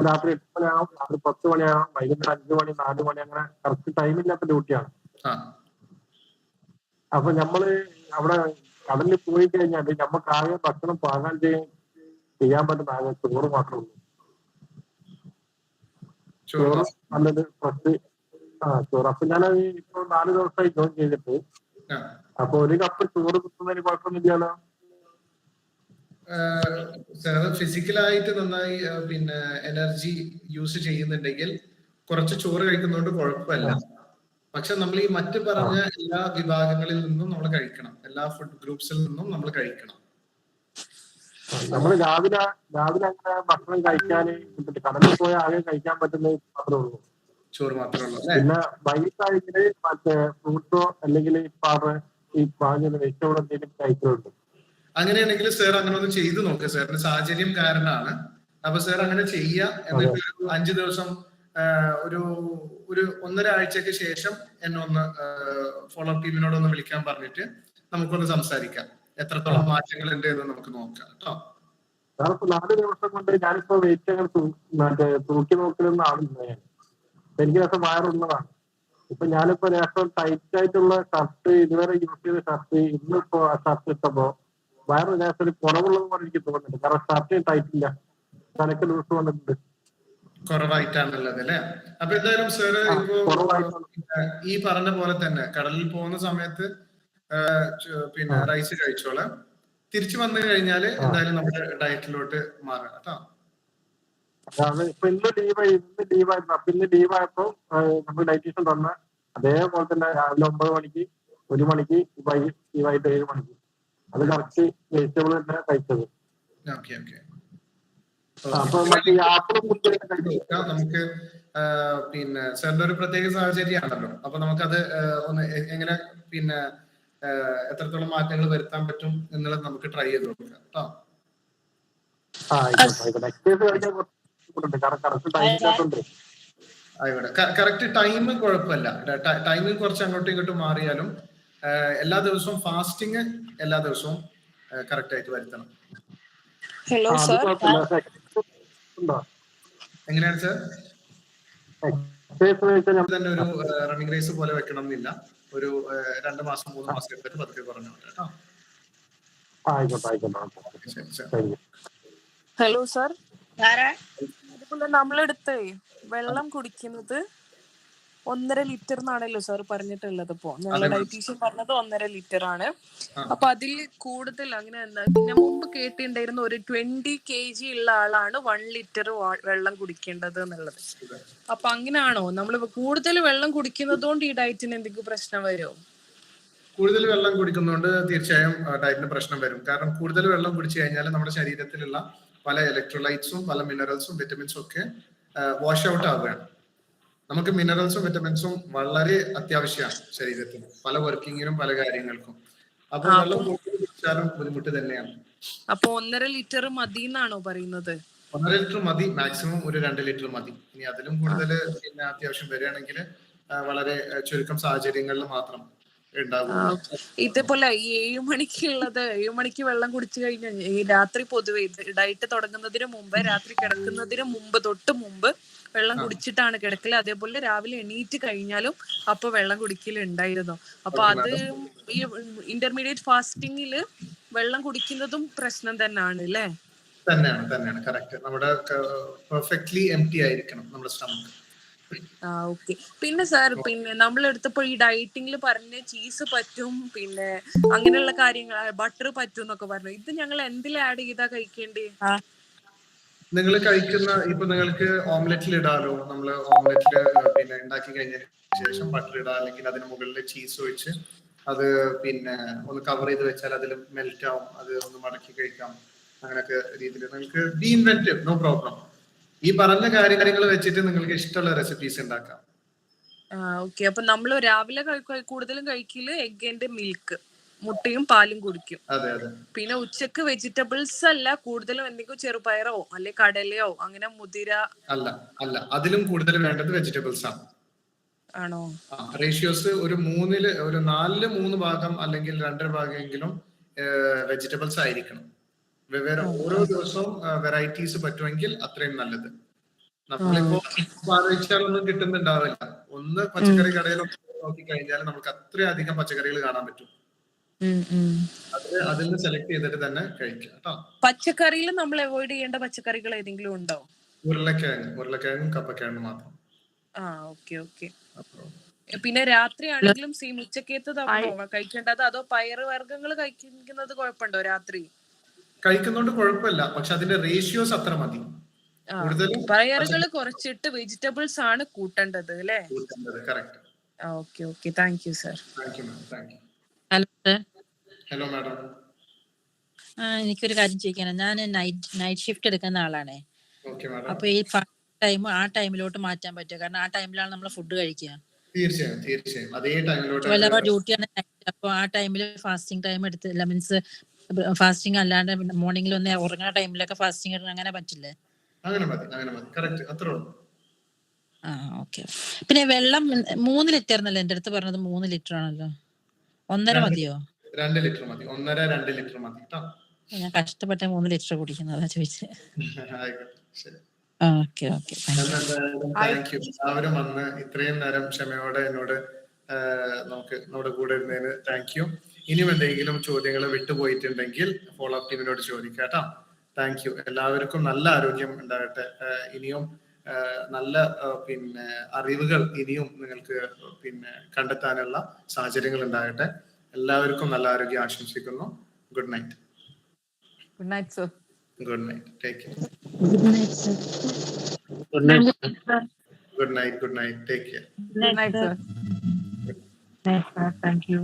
രാത്രി 8 മണിയാവും, രാത്രി 10 മണിയാവും, വൈകുന്നേരം 5 മണി 4 മണി, അങ്ങനെ കറക്റ്റ് ടൈമില്ലാത്ത ഡ്യൂട്ടിയാണ്. അപ്പൊ നമ്മള് അവിടെ കടലിൽ പോയി കഴിഞ്ഞാൽ നമുക്ക് ആകെ ഭക്ഷണം പാകം ചെയ്യാൻ പറ്റുന്ന ആകെ ചോറ് മാത്രമേ ഉള്ളൂ. ചോറ് നല്ലത് ഫ്രഷ് ചോറ്. അപ്പൊ ഞാൻ ഇപ്പൊ 4 ദിവസമായി ജോയിൻ ചെയ്തിട്ട്, അപ്പൊ ഒരു കപ്പ് ചോറ് കിട്ടുന്നതിന് കുഴപ്പമൊന്നുമില്ലല്ലോ. ഫിസിക്കലായിട്ട് നന്നായി പിന്നെ എനർജി യൂസ് ചെയ്യുന്നുണ്ടെങ്കിൽ കുറച്ച് ചോറ് കഴിക്കുന്നതുകൊണ്ട് കുഴപ്പമില്ല. പക്ഷെ നമ്മൾ ഈ മറ്റ് പറഞ്ഞ എല്ലാ വിഭാഗങ്ങളിൽ നിന്നും നമ്മൾ കഴിക്കണം, എല്ലാ ഫുഡ് ഗ്രൂപ്പ്സിൽ നിന്നും നമ്മൾ കഴിക്കണം. നമ്മൾ രാവിലെ അങ്ങനെ ഭക്ഷണം കഴിക്കാൻ കടലിൽ പോയാൽ ആകെ കഴിക്കാൻ പറ്റുന്നത് മാത്രമേ ഉള്ളൂ, ചോറ് മാത്രമേ ഉള്ളൂ. പിന്നെ വൈകിട്ടാണെങ്കിൽ മറ്റേ ഫ്രൂട്ട്സോ അല്ലെങ്കിൽ ഈ പറഞ്ഞ വെജിറ്റബിൾ എന്തെങ്കിലും കഴിക്കുന്നുണ്ട്. അങ്ങനെയാണെങ്കിൽ സാർ അങ്ങനെ ഒന്ന് ചെയ്തു നോക്കുക. സാറിന് സാഹചര്യം കാരണമാണ്. അപ്പൊ സാർ അങ്ങനെ ചെയ്യുക. എന്നിട്ട് 5 ദിവസം ഒരു 1.5 ആഴ്ചക്ക് ശേഷം എന്നെ ഒന്ന് ഫോളോ അപ്പ് ടീമിനോട് ഒന്ന് വിളിക്കാൻ പറഞ്ഞിട്ട് നമുക്കൊന്ന് സംസാരിക്കാം. എത്രത്തോളം മാറ്റങ്ങൾ ഉണ്ട് എന്ന് നമുക്ക് നോക്കാം കേട്ടോ. 4 ദിവസം കൊണ്ട് ഞാനിപ്പോ വെയിറ്റ് അങ്ങനെ തൂക്കി നോക്കുന്ന ആളില്ല. എനിക്ക് ദിവസം വയറുള്ളതാണ്. ഇപ്പൊ ഞാനിപ്പോ നേരത്തെ ടൈറ്റ് ആയിട്ടുള്ള ഷർട്ട് ഇതുവരെ യൂസ് ചെയ്ത ഷർട്ട് ഇന്നിപ്പോ ആ ഷർട്ട് ഇട്ടപ്പോ വയറ് നേരത്തെ കുറവുള്ളത് പോലെ എനിക്ക് തോന്നുന്നുണ്ട്. കാരണം ഷർട്ട് ടൈറ്റ് ഇല്ല, തലക്ക് ലൂസ് വന്നിട്ടുണ്ട്. കുറവായിട്ടാണുള്ളത് അല്ലെ? അപ്പൊ എന്തായാലും സാറ് ഇപ്പോ ഈ പറഞ്ഞ പോലെ തന്നെ കടലിൽ പോകുന്ന സമയത്ത് പിന്നെ റൈസ് കഴിച്ചോളാം. തിരിച്ചു വന്നു കഴിഞ്ഞാല് എന്തായാലും നമ്മുടെ ഡയറ്റിലോട്ട് മാറാം കേട്ടോ. ഇപ്പൊ ഇന്ന് ലീവായിരുന്നു. അപ്പൊ ഇന്ന് ലീവായപ്പോ നമ്മൾ ഡയറ്റീഷ്യൻ തന്ന അതേപോലെ തന്നെ രാവിലെ 9 മണിക്ക് 1 മണിക്ക് വൈകിട്ട് 7 മണിക്ക് അത് കറക്റ്റ് വെജിറ്റബിൾ തന്നെ കഴിച്ചത്. അപ്പൊ നമുക്ക് പിന്നെ സാറിന്റെ ഒരു പ്രത്യേക സാഹചര്യമാണല്ലോ. അപ്പൊ നമുക്കത് ഒന്ന് എങ്ങനെ പിന്നെ എത്രത്തോളം മാറ്റങ്ങൾ വരുത്താൻ പറ്റും എന്നുള്ളത് നമുക്ക് ട്രൈ ചെയ്ത് നോക്കാം കേട്ടോ. ആയിക്കോട്ടെ, കറക്റ്റ് ടൈം കുഴപ്പമില്ല. ടൈമിൽ കുറച്ച് അങ്ങോട്ടും ഇങ്ങോട്ടും മാറിയാലും എല്ലാ ദിവസവും ഫാസ്റ്റിംഗ് എല്ലാ ദിവസവും കറക്റ്റ് ആയിട്ട് വരുത്തണം. ഹലോ സർ, എങ്ങനെയാണ് സാർ? തന്നെ ഒരു റണ്ണിംഗ് റേസ് പോലെ വെക്കണം എന്നില്ല. ഒരു 2 മാസം 3 മാസം എടുത്തിട്ട് പതുക്കെ കുറഞ്ഞോട്ടെ കേട്ടോ. ഹലോ സർ, അതുപോലെ നമ്മളെടുത്ത് വെള്ളം കുടിക്കുന്നത് 1.5 ലിറ്റർ എന്നാണല്ലോ സാർ പറഞ്ഞിട്ടുള്ളത്. ഇപ്പോ ഞങ്ങളുടെ ഡയറ്റീഷ്യൻ പറഞ്ഞത് 1.5 ലിറ്റർ ആണ്. അപ്പൊ അതിൽ കൂടുതൽ അങ്ങനെ എന്താ, ഞാൻ മുമ്പ് കേട്ടിട്ടുണ്ടായിരുന്നു ഒരു 20 kg ഉള്ള ആളാണ് 1 ലിറ്റർ വെള്ളം കുടിക്കേണ്ടത് എന്നുള്ളത്. അപ്പൊ അങ്ങനെയാണോ? നമ്മൾ കൂടുതൽ വെള്ളം കുടിക്കുന്നതുകൊണ്ട് ഈ ഡയറ്റിന് എന്തെങ്കിലും പ്രശ്നം വരുമോ? കൂടുതൽ വെള്ളം കുടിക്കുന്നതുകൊണ്ട് തീർച്ചയായും ഡയറ്റിന് പ്രശ്നം വരും. കാരണം കൂടുതൽ വെള്ളം കുടിച്ചു കഴിഞ്ഞാൽ നമ്മുടെ ശരീരത്തിലുള്ള പല ഇലക്ട്രോലൈറ്റ്സും പല മിനറൽസും വിറ്റമിൻസും ഒക്കെ വാഷ് ഔട്ട് ആവുകയാണ്. നമുക്ക് മിനറൽസും വിറ്റമിൻസും വളരെ അത്യാവശ്യമാണ് ശരീരത്തിന്, പല വർക്കിങ്ങിനും പല കാര്യങ്ങൾക്കും. അപ്പൊ വെള്ളം കുടിച്ചാലും ബുദ്ധിമുട്ട് തന്നെയാണ്. അപ്പൊ 1.5 ലിറ്റർ മതി എന്നാണോ പറയുന്നത്? 1.5 ലിറ്റർ മതി, മാക്സിമം ഒരു 2 ലിറ്റർ മതി. ഇനി അതിലും കൂടുതൽ പിന്നെ അത്യാവശ്യം വരികയാണെങ്കിൽ വളരെ ചുരുക്കം സാഹചര്യങ്ങളിൽ മാത്രം ഉണ്ടാകും. ഇതേപോലെ ഈ 7 മണിക്കുള്ളത് 7 മണിക്ക് വെള്ളം കുടിച്ചു കഴിഞ്ഞാൽ ഈ രാത്രി പൊതുവെ ഡയറ്റ് തുടങ്ങുന്നതിന് മുമ്പ് രാത്രി കിടക്കുന്നതിന് മുമ്പ് തൊട്ട് മുമ്പ് വെള്ളം കുടിച്ചിട്ടാണ് കിടക്കല്. അതേപോലെ രാവിലെ എണീറ്റ് കഴിഞ്ഞാലും അപ്പൊ വെള്ളം കുടിക്കൽ ഉണ്ടായിരുന്നു. അപ്പൊ അത് ഈ ഇന്റർമീഡിയറ്റ് ഫാസ്റ്റിംഗില് വെള്ളം കുടിക്കുന്നതും പ്രശ്നം തന്നെയാണ് അല്ലേ? തന്നെയാണ് കറക്റ്റ്. നമ്മുടെ പെർഫെക്റ്റ്ലി എംപ്റ്റി ആയിരിക്കണം നമ്മുടെ സ്റ്റമക്ക്. ഓക്കെ. പിന്നെ സാർ, പിന്നെ നമ്മളെടുത്തപ്പോ ഈ ഡയറ്റിംഗിൽ പറഞ്ഞ ചീസ് പറ്റും, പിന്നെ അങ്ങനെയുള്ള കാര്യങ്ങൾ, ബട്ടർ പറ്റും എന്നൊക്കെ പറഞ്ഞു. ഇത് ഞങ്ങൾ എന്തിൽ ആഡ് ചെയ്താ കഴിക്കേണ്ടി? നിങ്ങൾ കഴിക്കുന്ന ഇപ്പൊ നിങ്ങൾക്ക് ഓംലെറ്റിൽ ഇടാലോ. നമ്മൾ ഓംലെറ്റില് പിന്നെ ഉണ്ടാക്കി കഴിഞ്ഞതിന് ശേഷം ബട്ടർ ഇടാം, അല്ലെങ്കിൽ അതിന് മുകളിൽ ചീസ് ഒഴിച്ച് അത് പിന്നെ ഒന്ന് കവർ ചെയ്ത് വെച്ചാൽ അതിൽ മെൽറ്റ് ആവും. അത് ഒന്ന് മടക്കി കഴിക്കാം. അങ്ങനെയൊക്കെ രീതിയിൽ നിങ്ങൾക്ക് ബി ഇൻവെന്റീവ്, നോ പ്രോബ്ലം. ഈ പറഞ്ഞ കാര്യങ്ങൾ വെച്ചിട്ട് നിങ്ങൾക്ക് ഇഷ്ടമുള്ള റെസിപ്പീസ് ഉണ്ടാക്കാം. ഓക്കെ. അപ്പൊ നമ്മൾ രാവിലെ കൂടുതലും കഴിക്കല് എഗ് ആൻഡ് മിൽക്ക്, മുട്ടയും പാലും കുടിക്കും. പിന്നെ ഉച്ചക്ക് വെജിറ്റബിൾസ് അല്ല, കൂടുതലും എന്തെങ്കിലും ചെറുപയറോ അല്ലെ കടലയോ അങ്ങനെ മുതിര. അല്ല അതിലും കൂടുതൽ വേണ്ടത് വെജിറ്റബിൾസ് ആണ്. ആണോ? റേഷ്യോസ് ഒരു 4 3 ഭാഗം അല്ലെങ്കിൽ 2 ഭാഗമെങ്കിലും വെജിറ്റബിൾസ് ആയിരിക്കണം. വെവ്വേറെ ഓരോ ദിവസവും വെറൈറ്റീസ് പറ്റുമെങ്കിൽ അത്രയും നല്ലത്. നമ്മളിപ്പോ ആലോചിച്ചാലൊന്നും കിട്ടുന്നുണ്ടാവില്ല. ഒന്ന് പച്ചക്കറി കടയിൽ നോക്കി കഴിഞ്ഞാൽ നമുക്ക് അത്രയധികം പച്ചക്കറികൾ കാണാൻ പറ്റും. അതിൽ നിന്ന് സെലക്ട് ചെയ്തിട്ട് തന്നെ കഴിക്കാം കേട്ടോ. പച്ചക്കറിയിൽ നമ്മൾ അവോയ്ഡ് ചെയ്യേണ്ട പച്ചക്കറികൾ ഏതെങ്കിലും ഉണ്ടോ? ഉരുളക്കിഴങ്ങും കപ്പക്കിഴങ്ങും മാത്രം. ഓക്കെ. പിന്നെ രാത്രി ആണെങ്കിലും സെയിം ഉച്ചക്കത്തേതാണോ കഴിക്കേണ്ടത്, അതോ പയറ് വർഗ്ഗങ്ങൾ കഴിക്കുന്നത് കുഴപ്പമുണ്ടോ? രാത്രി കഴിക്കുന്നോണ്ട് കുഴപ്പമില്ല, പക്ഷെ അതിന്റെ റേഷ്യോസ് അത്ര മതി. പയറുകൾ കുറച്ചിട്ട് വെജിറ്റബിൾസ് ആണ് കൂട്ടേണ്ടത് അല്ലേ? Okay. Thank you sir. Hello sir. Hello madam. എനിക്കൊരു കാര്യം ചോദിക്കാനാണ്. ഞാൻ നൈറ്റ് ഷിഫ്റ്റ് എടുക്കുന്ന ആളാണേ. അപ്പൊ ഈ ടൈം ആ ടൈമിലോട്ട് മാറ്റാൻ പറ്റുമോ? കാരണം ആ ടൈമിലാണ് നമ്മൾ ഫുഡ് കഴിക്കുക. തീർച്ചയായും അതേ ടൈമിലോട്ട്. 12 hour ഡ്യൂട്ടിയാണ്. അപ്പൊ ആ ടൈമിൽ ഫാസ്റ്റിംഗ് ടൈം എടുത്തില്ല, മീൻസ് ഫാസ്റ്റിംഗ് അല്ലാണ്ട് മോർണിംഗിൽ ഒന്ന് ഉറങ്ങുന്ന ടൈമിലൊക്കെ ഫാസ്റ്റിംഗ് ഇടുന്ന അങ്ങനെ പറ്റില്ലേ? അങ്ങനെ മതി. കറക്റ്റ്, അത്രേ ഉള്ളൂ. ഓക്കെ. പിന്നെ വെള്ളം 3 ലിറ്റർ എന്നല്ലേ എന്റെ അടുത്ത് പറഞ്ഞത്? 3 ലിറ്റർ ആണല്ലോ. 1.5 മതിയോ? 2 ലിറ്റർ മതി. 1.5-2 ലിറ്റർ മതി കേട്ടോ. ഞാൻ കഷ്ടപ്പെട്ട 3 ലിറ്റർ കുടിക്കുന്നതാ ചോദിച്ചത്. ഓക്കെ. Thank U. എല്ലാവരും വന്ന് ഇത്രയും നേരം ക്ഷമയോടെ എന്നോട് നമ്മുടെ കൂടെ ഇരുന്നതിന് താങ്ക് യു. ഇനിയും എന്തെങ്കിലും ചോദ്യങ്ങൾ വിട്ടുപോയിട്ടുണ്ടെങ്കിൽ ഫോളോ അപ്പ് ടീമിനോട് ചോദിക്കാം കേട്ടോ. Thank you. എല്ലാവർക്കും നല്ല ആരോഗ്യം ഉണ്ടാകട്ടെ. ഇനിയും നല്ല പിന്നെ അറിവുകൾ ഇനിയും നിങ്ങൾക്ക് പിന്നെ കണ്ടെത്താനുള്ള സാഹചര്യങ്ങൾ ഉണ്ടാകട്ടെ. എല്ലാവർക്കും നല്ല ആരോഗ്യം ആശംസിക്കുന്നു. Good night. Good night sir. Good night. Take care. Good night sir. Good night. Take care. Good night sir. Thank you.